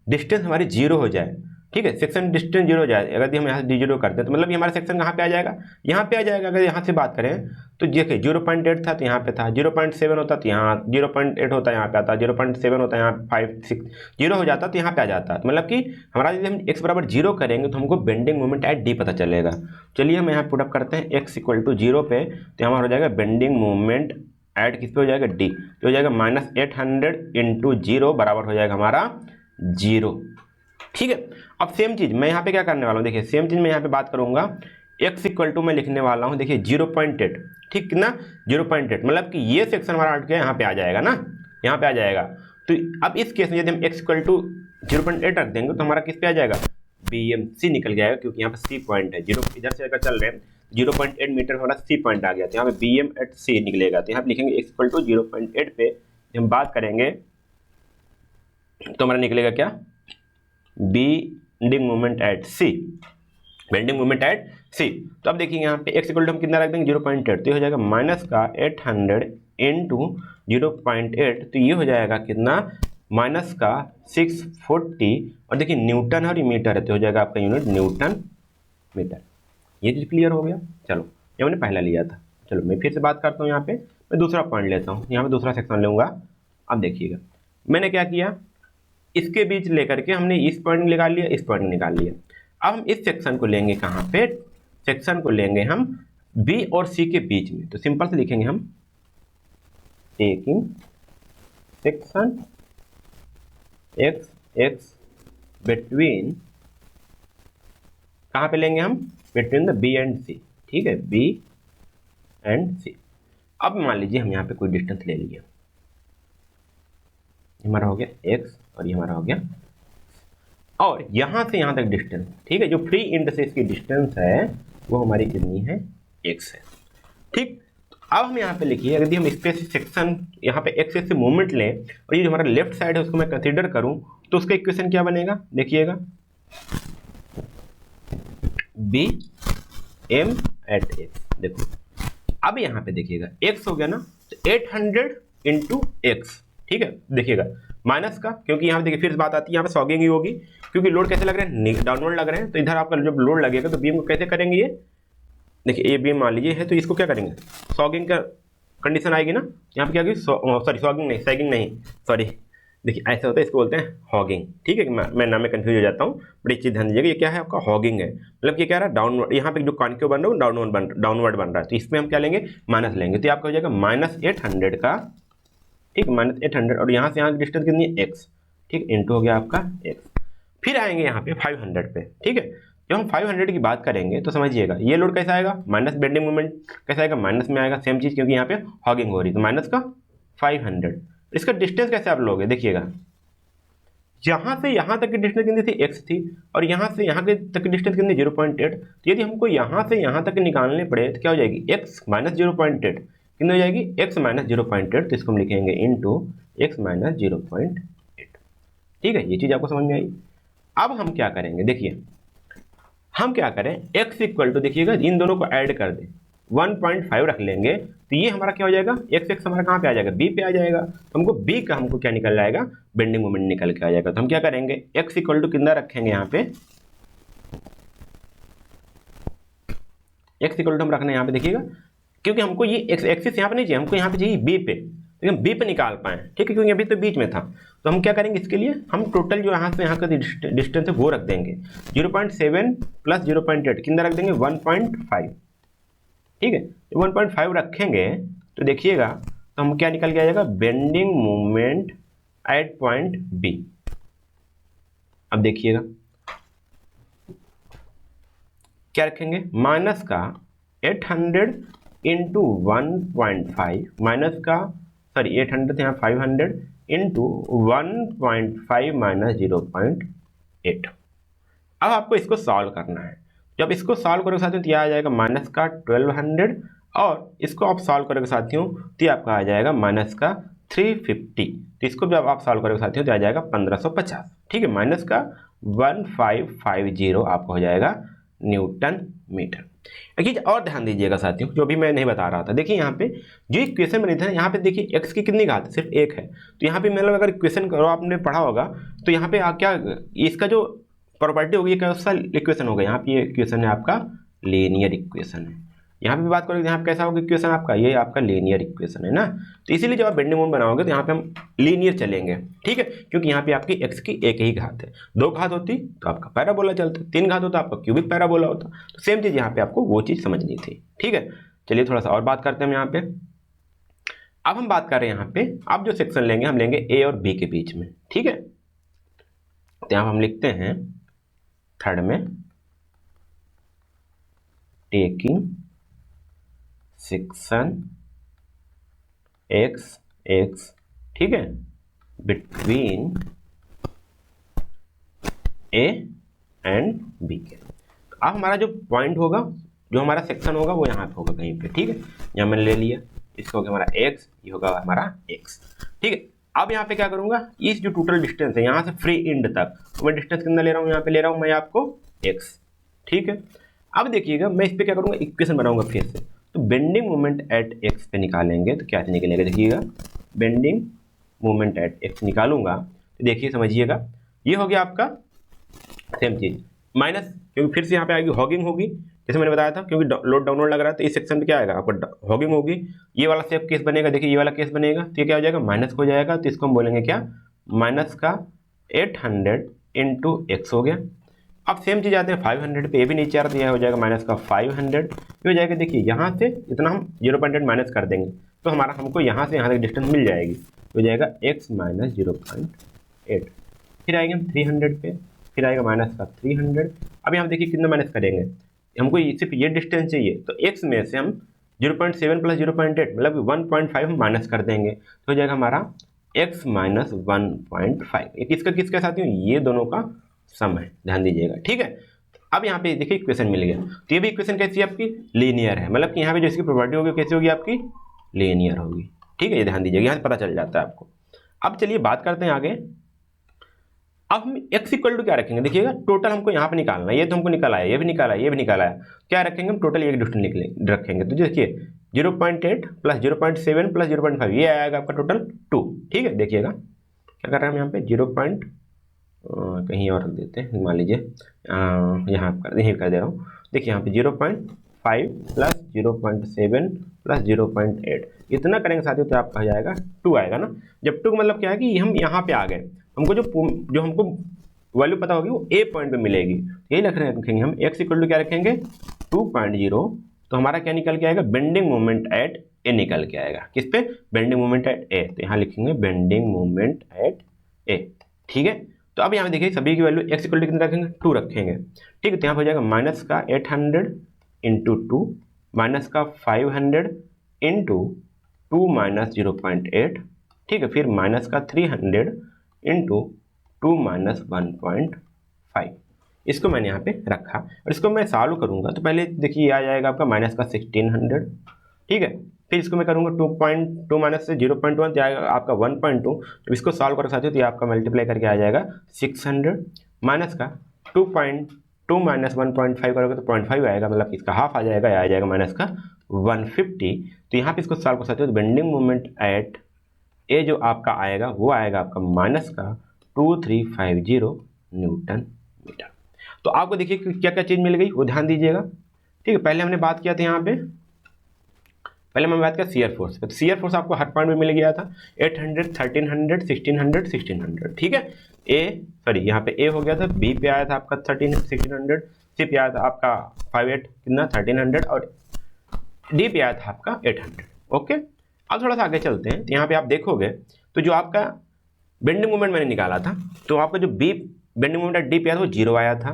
A: डिस्टेंस हमारी 0 हो जाए, ठीक है, सेक्शन डिस्टेंस 0 हो जाए, अगर हम यहाँ से d0 करते हैं तो मतलब ये हमारा सेक्शन कहाँ पे आ जाएगा, यहाँ पे आ जाएगा। अगर यहाँ से बात करें तो देखिए 0.8 था तो यहाँ पे था, 0.7 होता तो यहाँ 0.8 होता यहाँ पे आता, 0.7 होता यहाँ 5 6 0 हो जाता तो यहाँ पे आ जाता। तो मतलब कि हमारा यदि हम x बराबर 0 करेंगे तो हमको बेंडिंग मोमेंट एट डी पता चलेगा। चलिए हम यहाँ पुट अप करते हैं x इक्वल टू 0 पे, तो हमारा हो जाएगा बेंडिंग मोमेंट एट किस पे हो जाएगा, डी, तो हो जाएगा -800 इंटू 0 बराबर हो जाएगा हमारा 0, ठीक है। अब सेम चीज़ मैं यहाँ पे क्या करने वाला हूँ, देखिए सेम चीज़ मैं यहाँ पे बात करूँगा, x इक्वल टू मैं लिखने वाला हूँ, देखिए 0.8, ठीक ना, 0.8 मतलब कि ये सेक्शन हमारा हट के यहाँ पे आ जाएगा ना, यहाँ पे आ जाएगा। तो अब इस केस में यदि हम x इक्वल टू 0.8 रख देंगे तो हमारा किस पे आ जाएगा, BMC निकल जाएगा, क्योंकि यहाँ पे C पॉइंट है, जीरो इधर से अगर चल रहे हैं 0.8 मीटर हमारा C पॉइंट आ गया, तो यहाँ पे BM@C निकलेगा। तो यहाँ पे लिखेंगे x = 0.8 पे जब हम बात करेंगे तो हमारा निकलेगा क्या, bending moment at C, bending moment at C। तो अब देखिए यहाँ पे x = हम कितना रख देंगे 0.8, तो ये हो जाएगा माइनस का 800 इंटू 0.8, तो ये हो जाएगा कितना माइनस का 640, और देखिए न्यूटन और मीटर है, तो हो जाएगा आपका यूनिट न्यूटन मीटर। ये चीज़ क्लियर हो गया। चलो ये मैंने पहला लिया था, चलो मैं फिर से बात करता हूँ। यहाँ पे मैं दूसरा पॉइंट लेता हूँ, यहाँ पे दूसरा सेक्शन लूँगा। अब देखिएगा मैंने क्या किया, इसके बीच लेकर के हमने इस पॉइंट निकाल लिया, इस पॉइंट निकाल लिया। अब हम इस सेक्शन को लेंगे कहाँ पे, सेक्शन को लेंगे हम B और C के बीच में। तो सिंपल से लिखेंगे हम टेकिंग सेक्शन x बिटवीन, कहाँ पे लेंगे हम, between the B and C, ठीक है, B एंड C। अब मान लीजिए हम यहाँ पे कोई डिस्टेंस ले लिया, हमारा हो गया x और ये हमारा हो गया, और यहाँ से यहाँ तक डिस्टेंस, ठीक है, जो फ्री एंड से इसकी डिस्टेंस है वो हमारी कितनी है, x है, ठीक। अब हम यहाँ पे लिखिए, यदि हम स्पेस सेक्शन यहाँ पे एक्स से मूवमेंट लें और ये जो हमारा लेफ्ट साइड है उसको मैं कंसीडर करूँ, तो उसका इक्वेशन क्या बनेगा, देखिएगा BM@x। देखो अब यहाँ पे देखिएगा x हो गया ना, तो 800 इंटू एक्स, ठीक है, देखिएगा माइनस का, क्योंकि यहाँ पे देखिए फिर बात आती है, यहाँ पे सॉगिंग ही होगी, क्योंकि लोड कैसे लग रहे हैं, डाउनवर्ड लग रहे हैं। तो इधर आपका जब लोड लगेगा तो बीम को कैसे करेंगे, ये देखिए ये बीम मान लीजिए है, तो इसको क्या करेंगे, सॉगिंग का कंडीशन आएगी ना, यहाँ पे क्या होगी, सॉरी सॉगिंग नहीं, सैगिंग नहीं, सॉरी, देखिए ऐसे होता है, इसको बोलते हैं हॉगिंग, ठीक है, मैं नाम में कंफ्यूज हो जाता हूँ, बड़ी चीज़ ध्यान दीजिएगा, ये क्या है आपका हॉगिंग है, मतलब ये क्या रहा है, डाउनवर्ड, यहाँ पे जो कॉन्केव बन रहा है डाउनवर्ड बन रहा है, तो इसमें हम क्या लेंगे, माइनस लेंगे, तो आपका हो जाएगा -800 का, ठीक, -800, और यहाँ से यहाँ की डिस्टेंस कितनी है, x, ठीक, इंटू हो गया आपका x। फिर आएंगे यहाँ पे 500 पे, ठीक है, जब हम 500 की बात करेंगे तो समझिएगा ये लोड कैसा आएगा, माइनस बेंडिंग मोमेंट कैसा आएगा, माइनस में आएगा, सेम चीज़, क्योंकि यहाँ पे हॉगिंग हो रही है, तो माइनस का 500। इसका डिस्टेंस कैसे आप लोगे, देखिएगा यहाँ से यहाँ तक की डिस्टेंस कितनी थी, x थी, और यहाँ से यहाँ के तक की डिस्टेंस कितनी 0.8, तो यदि हमको यहाँ से यहाँ तक निकालने पड़े तो क्या हो जाएगी, x - 0.8 कितनी हो जाएगी, x - 0.8, तो इसको हम लिखेंगे इंटू x - 0.8, ठीक है, ये चीज़ आपको समझ में आई। अब हम क्या करेंगे, देखिए हम क्या करें, x = देखिएगा इन दोनों को ऐड कर दें, 1.5 रख लेंगे, तो ये हमारा क्या हो जाएगा, x हमारा कहाँ पे आ जाएगा, b पे आ जाएगा, तो हमको b का हमको क्या निकल जाएगा, बेंडिंग मोमेंट निकल के आ जाएगा। तो हम क्या करेंगे, x = कितना रखेंगे, यहाँ पे x = हम रखना है यहाँ पे, देखिएगा क्योंकि हमको ये एक्सिस यहाँ पे नहीं चाहिए, हमको यहाँ पे चाहिए b पे, लेकिन b पे निकाल पाए, ठीक है, क्योंकि अभी तो बीच में था। तो हम क्या करेंगे, इसके लिए हम टोटल जो यहाँ से यहाँ का डिस्टेंस है वो रख देंगे, 0.7 + 0.8 कितना रख देंगे, 1.5, ठीक है, 1.5 रखेंगे तो देखिएगा, तो हम क्या निकल के आ जाएगा, bending moment at point B। अब देखिएगा क्या रखेंगे, माइनस का 800 इंटू 1.5, माइनस का सॉरी 800 थे यहाँ 500 इंटू 1.5 माइनस 0.8। अब आपको इसको सॉल्व करना है, जब इसको सॉल्व करोगे साथियों तो यह आ जाएगा माइनस का 1200, और इसको आप सॉल्व करोगे साथियों तो ये आपका आ जाएगा माइनस का 350, तो इसको जब आप सॉल्व करोगे साथियों तो आ जाएगा 1550, ठीक है, माइनस का 1550 आपको हो जाएगा न्यूटन मीटर। एक चीज और ध्यान दीजिएगा साथियों, जो भी मैं नहीं बता रहा था, देखिए यहाँ पे जो इक्वेशन बनी थी यहाँ पे देखिए x की कितनी घात है, सिर्फ 1 है, तो यहाँ पे मतलब अगर इक्वेशन करो आपने पढ़ा होगा तो यहाँ पे क्या इसका जो प्रॉपर्टी होगी, कैसा इक्वेशन होगा, यहाँ पे ये इक्वेशन है आपका लीनियर इक्वेशन है। यहाँ पे भी बात करोगे यहाँ पे कैसा होगा इक्वेशन आपका, ये आपका लीनियर इक्वेशन है ना, तो इसीलिए जब आप बेंडिंग मोमेंट बनाओगे तो यहाँ पे हम लीनियर चलेंगे, ठीक है, क्योंकि यहाँ पे आपकी x की एक ही घात है, 2 घात होती तो आपका पैराबोला चलता, 3 घात होता आपका क्यूबिक पैराबोला होता, तो सेम चीज़ यहाँ पे आपको वो चीज़ समझनी थी, ठीक है। चलिए थोड़ा सा और बात करते हैं यहाँ पे। अब हम बात कर रहे हैं यहाँ पे, अब जो सेक्शन लेंगे हम लेंगे ए और बी के बीच में, ठीक है, तो यहाँ हम लिखते हैं थर्ड में टेकिंग सेक्शन x, ठीक है, बिटवीन ए एंड बी के। अब हमारा जो पॉइंट होगा, जो हमारा सेक्शन होगा वो यहाँ पे होगा कहीं पे, ठीक है। यहाँ मैंने ले लिया, इसका होगा हमारा x, ये होगा हमारा x, ठीक है। अब यहाँ पे क्या करूँगा, इस जो टोटल डिस्टेंस है यहाँ से फ्री एंड तक, तो मैं डिस्टेंस कितना ले रहा हूँ, यहाँ पे ले रहा हूँ मैं आपको x, ठीक है। अब देखिएगा मैं इस पर क्या करूँगा, इक्वेशन बनाऊंगा फिर से। तो बेंडिंग मोमेंट एट x पे निकालेंगे तो क्या निकलेगा, देखिएगा बेंडिंग मोमेंट एट x निकालूंगा तो देखिए समझिएगा, ये हो गया आपका सेम चीज माइनस, क्योंकि फिर से यहाँ पे आएगी हॉगिंग होगी, जैसे मैंने बताया था, क्योंकि लोड डाउनलोड लग रहा है तो इस सेक्शन में क्या आएगा आपको हॉगिंग होगी, ये वाला सेफ केस बनेगा, देखिए ये वाला केस बनेगा तो ये क्या हो जाएगा, माइनस हो जाएगा, तो इसको हम बोलेंगे क्या, माइनस का 800 इंटू एक्स हो गया। अब सेम चीज़ आते हैं 500 पे, ये भी नीचे आ रहा है, यह हो जाएगा माइनस का 500, ये हो जाएगा, देखिए यहाँ से इतना हम 0.8 माइनस कर देंगे तो हमारा हमको यहाँ से यहाँ तक डिस्टेंस मिल जाएगी, हो जाएगा x माइनस 0.8। फिर आएंगे हम 300 पे, फिर आएगा माइनस का 300। अब यहाँ देखिए कितना माइनस करेंगे, हमको सिर्फ ये डिस्टेंस चाहिए, तो x में से हम 0.7 प्लस 0.8 मतलब 1.5 हम माइनस कर देंगे तो हो जाएगा हमारा x माइनस 1.5। ये किसका साथ ही, ये दोनों का सम है, ध्यान दीजिएगा, ठीक है। अब यहाँ पे देखिए इक्वेशन मिल गया, तो ये भी इक्वेशन कैसी है आपकी, लीनियर है, मतलब कि यहाँ पे जो इसकी प्रॉपर्टी होगी कैसी होगी आपकी, लीनियर होगी, ठीक है। ये ध्यान दीजिएगा, यहाँ से पता चल जाता है आपको। अब चलिए बात करते हैं आगे। अब हम x इक्वल टू क्या रखेंगे, देखिएगा टोटल हमको यहाँ पे निकालना है, ये तो हमको निकल आया, ये भी निकाला, ये भी निकाला है, क्या रखेंगे हम, टोटल एक डिस्टेंस रखेंगे। तो देखिए 0.8 प्लस 0.7 प्लस 0.5 ये आएगा आपका टोटल 2, ठीक है। देखिएगा क्या कर रहे हैं हम यहाँ पे 0. कहीं और देते हैं, मान लीजिए यहाँ यहीं कर दे रहा हूँ, देखिए यहाँ पे 0.5 प्लस 0.7 प्लस 0.8 इतना करेंगे साथियों तो आपका हो जाएगा 2 आएगा ना। जब 2 मतलब क्या है कि हम यहाँ पे आ गए, हमको जो हमको वैल्यू पता होगी वो ए पॉइंट पे मिलेगी, यही रखेंगे हम x इक्वल टू क्या रखेंगे 2.0, तो हमारा क्या निकल के आएगा, बेंडिंग मोमेंट एट ए निकल के आएगा, किस पे, बेंडिंग मोमेंट एट ए, तो यहाँ लिखेंगे बेंडिंग मोमेंट एट ए, ठीक है। तो अब यहाँ देखिए सभी की वैल्यू x इक्वल टू कितना रखेंगे, 2 रखेंगे, ठीक है। तो यहाँ हो जाएगा माइनस का 800 इंटू 2 माइनस का 500 इंटू 2 माइनस 0.8, ठीक है। फिर माइनस का 300 इंटू 2 माइनस 1.5, इसको मैंने यहाँ पे रखा और इसको मैं सॉल्व करूँगा तो पहले देखिए आ जाएगा आपका माइनस का 1600, ठीक है। फिर इसको मैं करूँगा 2.2 माइनस से 0.1 तो आएगा आपका 1.2, जब इसको सॉल्व कर सकते हो तो ये आपका मल्टीप्लाई करके आ जाएगा 600, माइनस का 2.2 माइनस 1.5 करोगे तो 0.5 आएगा, मतलब इसका हाफ आ जाएगा माइनस का 150। तो यहाँ पे इसको सॉल्व कर सकते हो तो बेंडिंग मोमेंट एट ए जो आपका आएगा वो आएगा आपका माइनस का 2350 न्यूटन मीटर। तो आपको देखिए क्या क्या चीज़ मिल गई वो ध्यान दीजिएगा, ठीक है। पहले हमने बात किया था यहाँ पे, पहले मैंने बात किया शियर फोर्स पे, तो शियर फोर्स आपको हर पॉइंट में मिल गया था 800 1300 1600 1600, ठीक है। यहाँ पे ए हो गया था, बी पे आया था आपका 1600, सी पे आया था आपका 58 कितना 1300 और डी पे आया था आपका 800, ओके। अब थोड़ा सा आगे चलते हैं, तो यहाँ पे आप देखोगे तो जो आपका बेंडिंग मोमेंट मैंने निकाला था तो आपका जो बी बेंडिंग मोमेंट डी पे आया था वो 0 आया था,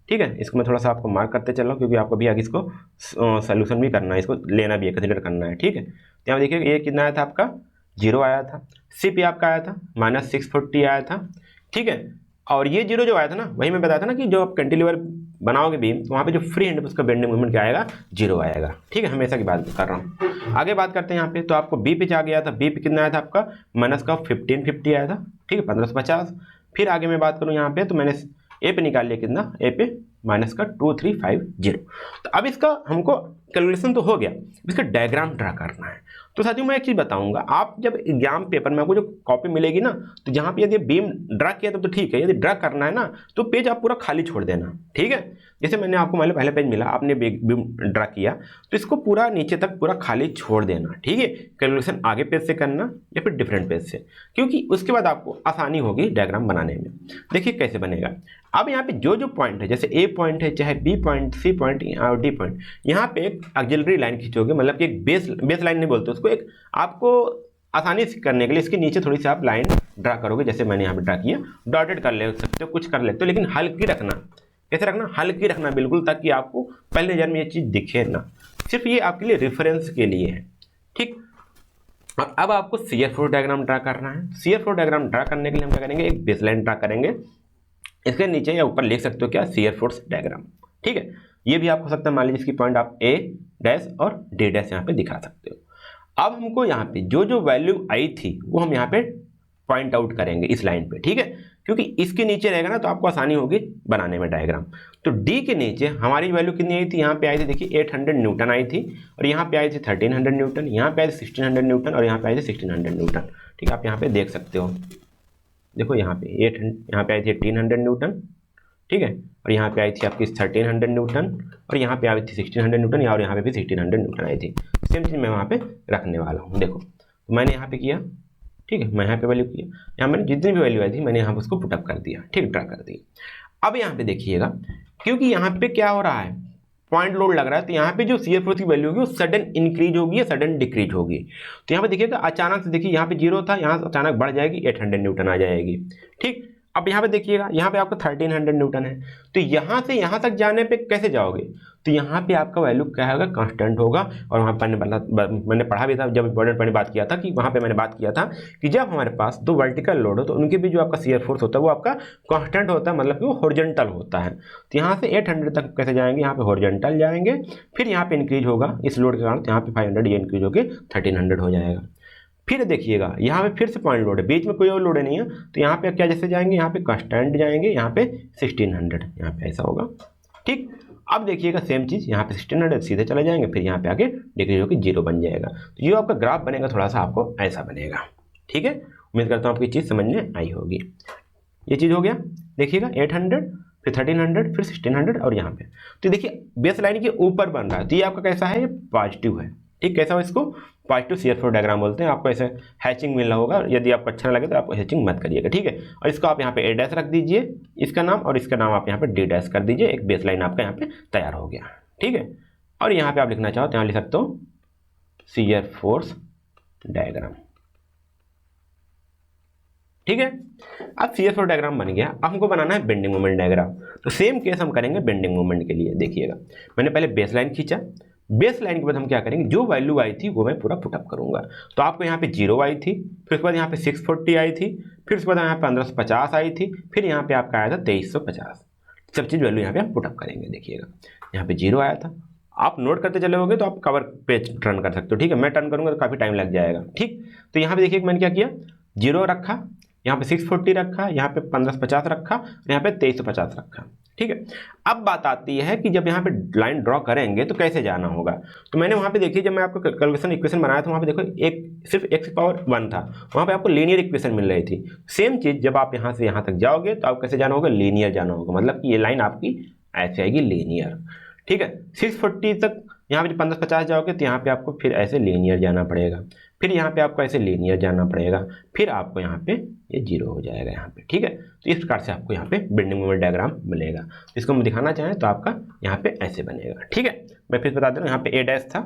A: ठीक है। इसको मैं थोड़ा सा आपको मार्क करते चल रहा हूँ क्योंकि आपको भी आगे इसको सोल्यूशन भी करना है, इसको लेना भी है, कंसिडर करना है, ठीक है। तो यहाँ देखिए ये कितना आया था आपका 0 आया था, सी पे आपका आया था माइनस 640 आया था, ठीक है। और ये 0 जो आया था ना, वही मैं बताया था ना कि जो आप कैंटिलीवर बनाओगे बीम तो वहाँ पे जो फ्री हैंड उसका बेंडिंग मोमेंट क्या आएगा 0 आएगा, ठीक है। हमेशा की बात कर रहा हूँ। आगे बात करते हैं यहाँ पे, तो आपको बी पे आ गया था, बी पे कितना आया था आपका माइनस का 1550 आया था, ठीक है 1550। फिर आगे मैं बात करूँ यहाँ पे तो मैंने ए पे निकाल लिया कितना, ए पे माइनस का 2350। तो अब इसका हमको कैलकुलेशन तो हो गया, इसका डायग्राम ड्रा करना है। तो साथियों मैं एक चीज़ बताऊंगा, आप जब एग्जाम पेपर में आपको जो कॉपी मिलेगी ना तो जहाँ पे यदि बीम ड्रा किया तब तो ठीक है, यदि ड्रा करना है ना तो पेज आप पूरा खाली छोड़ देना, ठीक है। जैसे मैंने आपको मान लो पहले पेज मिला, आपने बीम ड्रा किया तो इसको पूरा नीचे तक पूरा खाली छोड़ देना, ठीक है। कैलकुलेशन आगे पेज से करना या फिर डिफरेंट पेज से, क्योंकि उसके बाद आपको आसानी होगी डायग्राम बनाने में। देखिए कैसे बनेगा। अब यहाँ पे जो पॉइंट है, जैसे ए पॉइंट है, चाहे बी पॉइंट, सी पॉइंट और डी पॉइंट, यहाँ पे एक ऑक्सिलरी लाइन खींचोगे, मतलब कि एक बेस लाइन नहीं बोलते उसको, एक आपको आसानी से करने के लिए इसके नीचे थोड़ी सी आप लाइन ड्रा करोगे, जैसे मैंने यहाँ पे ड्रा किया, डॉटेड कर ले सकते हो, कुछ कर लेते हो, लेकिन हल्की रखना। कैसे रखना, हल्की रखना बिल्कुल, ताकि आपको पहले नज़र में ये चीज़ दिखे ना, सिर्फ ये आपके लिए रेफरेंस के लिए है, ठीक। अब आपको शियर फोर्स डायग्राम ड्रा करना है। शियर फोर्स डायग्राम ड्रा करने के लिए हम क्या करेंगे, एक बेस लाइन ड्रा करेंगे, इसके नीचे या ऊपर लिख सकते हो क्या, शियर फोर्स डायग्राम। ठीक है, ये भी आप हो सकता है, मान लीजिए इसकी पॉइंट आप ए डैश और डी डैश यहाँ पे दिखा सकते हो। अब हमको यहाँ पे जो जो वैल्यू आई थी वो हम यहाँ पे पॉइंट आउट करेंगे इस लाइन पे। ठीक है, क्योंकि इसके नीचे रहेगा ना तो आपको आसानी होगी बनाने में डायग्राम। तो डी के नीचे हमारी वैल्यू कितनी आई थी, यहाँ पे आई थी देखिए 800 न्यूटन आई थी, और यहाँ पे आई थी 1300 न्यूटन, यहाँ पे आई थी 1600 न्यूटन, और यहाँ पे आई थी 1600 न्यूटन। ठीक है, आप यहाँ पे देख सकते हो, देखो यहाँ पे 800, यहाँ पे आई थी 1800 न्यूटन। ठीक है, और यहाँ पे आई थी आपकी 1300 न्यूटन, और यहाँ पे आई थी 1600 न्यूटन, और यहाँ पे भी 1600 न्यूटन आई थी। सेम चीज़ मैं वहाँ पे रखने वाला हूँ। देखो तो मैंने यहाँ पे किया, ठीक है, मैं यहाँ पे वैल्यू किया, यहाँ मैंने जितनी भी वैल्यू आई थी मैंने यहाँ पे उसको पुटअप कर दिया। ठीक, ड्रा कर दिया। अब यहाँ पे देखिएगा, क्योंकि यहाँ पे क्या हो रहा है, पॉइंट लोड लग रहा है, तो यहाँ पे जो शियर फोर्स की वैल्यू होगी वो सडन इंक्रीज होगी या सडन डिक्रीज होगी। तो यहाँ पे देखिएगा अचानक से, देखिए यहाँ पे 0 था, यहाँ से अचानक बढ़ जाएगी, 800 न्यूटन आ जाएगी। ठीक, अब यहाँ पे देखिएगा, यहाँ पे आपका 1300 न्यूटन है, तो यहाँ से यहाँ तक जाने पे कैसे जाओगे, तो यहाँ पे आपका वैल्यू क्या होगा, कांस्टेंट होगा। और वहाँ पर मैंने पढ़ा भी था, जब इंपॉर्टेंट मैंने बात किया था कि वहाँ पे मैंने बात किया था कि जब हमारे पास दो वर्टिकल लोड हो तो उनके भी जो आपका शियर फोर्स होता है वो आपका कांस्टेंट होता है, मतलब कि वो हॉरिजॉन्टल होता है। तो यहाँ से 800 तक कैसे जाएंगे, यहाँ पे हॉरिजॉन्टल जाएंगे, फिर यहाँ पे इंक्रीज होगा इस लोड के कारण, तो यहाँ पे 500 ये इंक्रीज होकर 1300 हो जाएगा। फिर देखिएगा यहाँ पे फिर से पॉइंट लोड है, बीच में कोई और लोड नहीं है, तो यहाँ पे क्या जैसे जाएंगे, यहाँ पे कांस्टेंट जाएंगे, यहाँ पे 1600, यहाँ पे ऐसा होगा। ठीक, अब देखिएगा सेम चीज़, यहाँ पे 1600 सीधे चले जाएंगे, फिर यहाँ पे आके डिक्रीज होकर 0 बन जाएगा। तो ये आपका ग्राफ बनेगा, थोड़ा सा आपको ऐसा बनेगा। ठीक है, उम्मीद करता हूँ आपकी चीज़ समझ में आई होगी। ये चीज़ हो गया, देखिएगा 800, फिर 1300, फिर 1600, और यहाँ पे तो देखिए बेस लाइन के ऊपर बन रहा है, तो ये आपका कैसा है, ये पॉजिटिव है। ठीक, कैसा हो, इसको पॉजिटिव शियर फोर्स डायग्राम बोलते हैं। आपको ऐसे हैचिंग मिल रहा होगा, यदि आपको अच्छा लगे तो आप हैचिंग मत करिएगा। ठीक है, और इसको आप यहाँ पे ए डैश रख दीजिए इसका नाम, और इसका नाम आप यहाँ पे डी डैश कर दीजिए। एक बेस लाइन आपका यहाँ पे तैयार हो गया। ठीक है, और यहाँ पे आप लिखना चाहो तो यहाँ लिख सकते हो शियर फोर्स डायग्राम। ठीक है, अब शियर फोर्स डायग्राम बन गया। अब हमको बनाना है बेंडिंग मोमेंट डायग्राम। तो सेम केस हम करेंगे बेंडिंग मोमेंट के लिए। देखिएगा मैंने पहले बेस लाइन खींचा, बेस लाइन के बाद हम क्या करेंगे, जो वैल्यू आई थी वो मैं पूरा पुटअप करूंगा। तो आपको यहाँ पे 0 आई थी, फिर उसके बाद यहाँ पे 640 आई थी, फिर उसके बाद यहाँ पे 1550 आई थी, फिर यहाँ पे आपका आया था 2350। सब चीज़ वैल्यू यहाँ पे हम पुटअप करेंगे। देखिएगा यहाँ पे 0 आया था, आप नोट करते चले होगे तो आप कवर पेज टर्न कर सकते हो। ठीक है, मैं टर्न करूँगा तो काफ़ी टाइम लग जाएगा। ठीक, तो यहाँ पे देखिए मैंने क्या किया, 0 रखा, यहाँ पे 640 रखा, यहाँ पे 1550 रखा, और यहाँ पे 2350 रखा। ठीक है, अब बात आती है कि जब यहाँ पे लाइन ड्रॉ करेंगे तो कैसे जाना होगा। तो मैंने वहाँ पे देखिए, जब मैं आपको कैलकुलेशन इक्वेशन बनाया था वहाँ पे देखो एक सिर्फ x पावर 1 था, वहाँ पे आपको लीनियर इक्वेशन मिल रही थी। सेम चीज़ जब आप यहाँ से यहाँ तक जाओगे तो आप कैसे जाना होगा, लीनियर जाना होगा, मतलब कि ये लाइन आपकी ऐसे आएगी लीनियर। ठीक है, 640 तक यहाँ पे 1550 जाओगे तो यहाँ पे आपको फिर ऐसे लीनियर जाना पड़ेगा, फिर यहाँ पे आपको ऐसे लीनियर जाना पड़ेगा, फिर आपको यहाँ पे ये 0 हो जाएगा यहाँ पे। ठीक है, तो इस प्रकार से आपको यहाँ पे बेंडिंग मोमेंट डायग्राम मिलेगा। तो इसको हम दिखाना चाहें तो आपका यहाँ पे ऐसे बनेगा। ठीक है, मैं फिर बता दे रहा हूँ, यहाँ पे ए डैश था,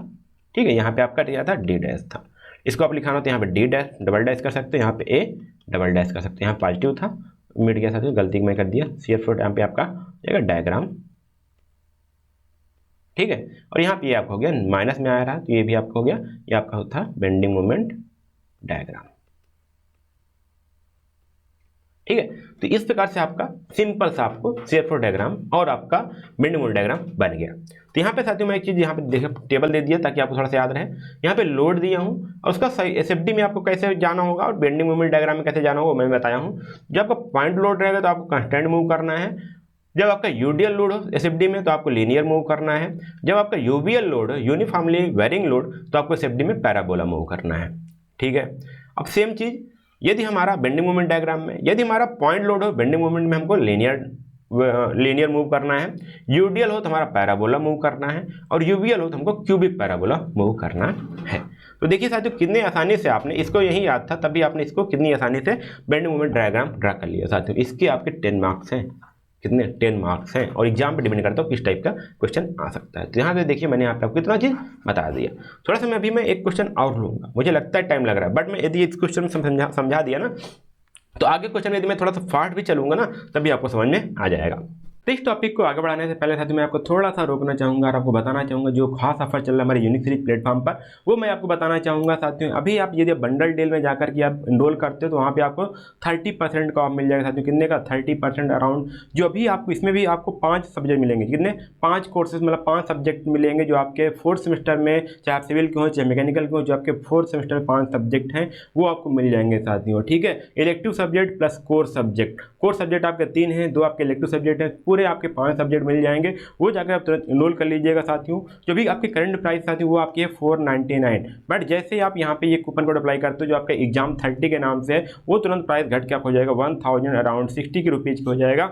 A: ठीक है, यहाँ पे आपका क्या था, डी डैश था। इसको आप लिखाना तो यहाँ पे डी डैश डबल डैश कर सकते हैं, यहाँ पे ए डबल डैश कर सकते हैं। यहाँ पॉजिटिव था, मिट गया साथियों, गलती मैं कर दिया। शियर फोर्स यहाँ पे आपका जाएगा डायग्राम। ठीक है, और यहाँ पे ये आपका हो गया माइनस में आ रहा है, तो ये भी आपका हो गया, ये आपका होता है बेंडिंग मोमेंट डायग्राम। ठीक है, तो इस प्रकार से आपका सिंपल सा आपको शियर फोर्स डायग्राम और आपका बेंडिंग मोमेंट डायग्राम बन गया। तो यहाँ पे साथियों मैं एक चीज़ यहाँ पे देखिए टेबल दे दिया ताकि आपको थोड़ा सा याद रहे। यहाँ पे लोड दिया हूँ और उसका सही एसएफडी में आपको कैसे जाना होगा और बेंडिंग मोमेंट डायग्राम में कैसे जाना होगा मैं बताया हूँ। जब आपका पॉइंट लोड रहेगा तो आपको कांस्टेंट मूव करना है। जब आपका यूडीएल लोड हो एसएफडी में तो आपको लीनियर मूव करना है। जब आपका यूवीएल लोड हो यूनिफॉर्मली वेरिंग लोड तो आपको एसएफडी में पैराबोला मूव करना है। ठीक है, अब सेम चीज़ यदि हमारा बेंडिंग मोमेंट डायग्राम में यदि हमारा पॉइंट लोड हो बेंडिंग मोमेंट में हमको लीनियर मूव करना है। यूडीएल हो तो हमारा पैराबोला मूव करना है और यूवीएल हो तो हमको क्यूबिक पैराबोला मूव करना है। तो देखिए साथियों कितने आसानी से आपने इसको यही याद था तभी आपने इसको कितनी आसानी से बेंडिंग मोमेंट डायग्राम ड्रा कर लिया। साथियों इसके आपके 10 मार्क्स हैं। कितने 10 मार्क्स हैं और एग्जाम पे डिपेंड करता है किस टाइप का क्वेश्चन आ सकता है। तो यहाँ पे देखिए मैंने यहाँ पे आपको इतना चीज़ बता दिया। थोड़ा सा मैं अभी एक क्वेश्चन और लूँगा, मुझे लगता है टाइम लग रहा है बट मैं यदि इस क्वेश्चन समझा दिया ना तो आगे क्वेश्चन यदि मैं थोड़ा सा फास्ट भी चलूँगा ना तभी आपको समझ में आ जाएगा। तो इस टॉपिक को आगे बढ़ाने से पहले साथियों मैं आपको थोड़ा सा रोकना चाहूँगा और आपको बताना चाहूँगा जो खास ऑफर चल रहा है हमारे यूनिक सीरीज प्लेटफॉर्म पर, वो मैं आपको बताना चाहूँगा साथियों। अभी आप यदि बंडल डील में जाकर के आप इनरोल करते हो तो वहाँ पे आपको 30% का ऑफ मिल जाएगा साथियों। कितने का? 30% अराउंड। जो अभी आपको इसमें भी आपको 5 सब्जेक्ट मिलेंगे। कितने? 5 कोर्सेज, मतलब 5 सब्जेक्ट मिलेंगे जो आपके 4th सेमेस्टर में, चाहे आप सिविल के हो चाहे मैकेनिकल के हो, जो आपके 4th सेमेस्टर में 5 सब्जेक्ट हैं वो आपको मिल जाएंगे साथियों। ठीक है, elective subject plus core subject. Core subject आपके 3 हैं, 2 आपके इलेक्टिव सब्जेक्ट हैं, पूरे आपके 5 सब्जेक्ट मिल जाएंगे। वो जाकर आप तुरंत इनरोल कर लीजिएगा साथियों। जो भी आपकी करंट प्राइस साथियों वो आपकी है 499, बट जैसे ही आप यहाँ पे ये कूपन कोड अप्लाई करते हो जो आपका एग्जाम 30 के नाम से है, वो तुरंत प्राइस घट के आप हो जाएगा 1000 अराउंड 60 के रुपीज़ हो जाएगा,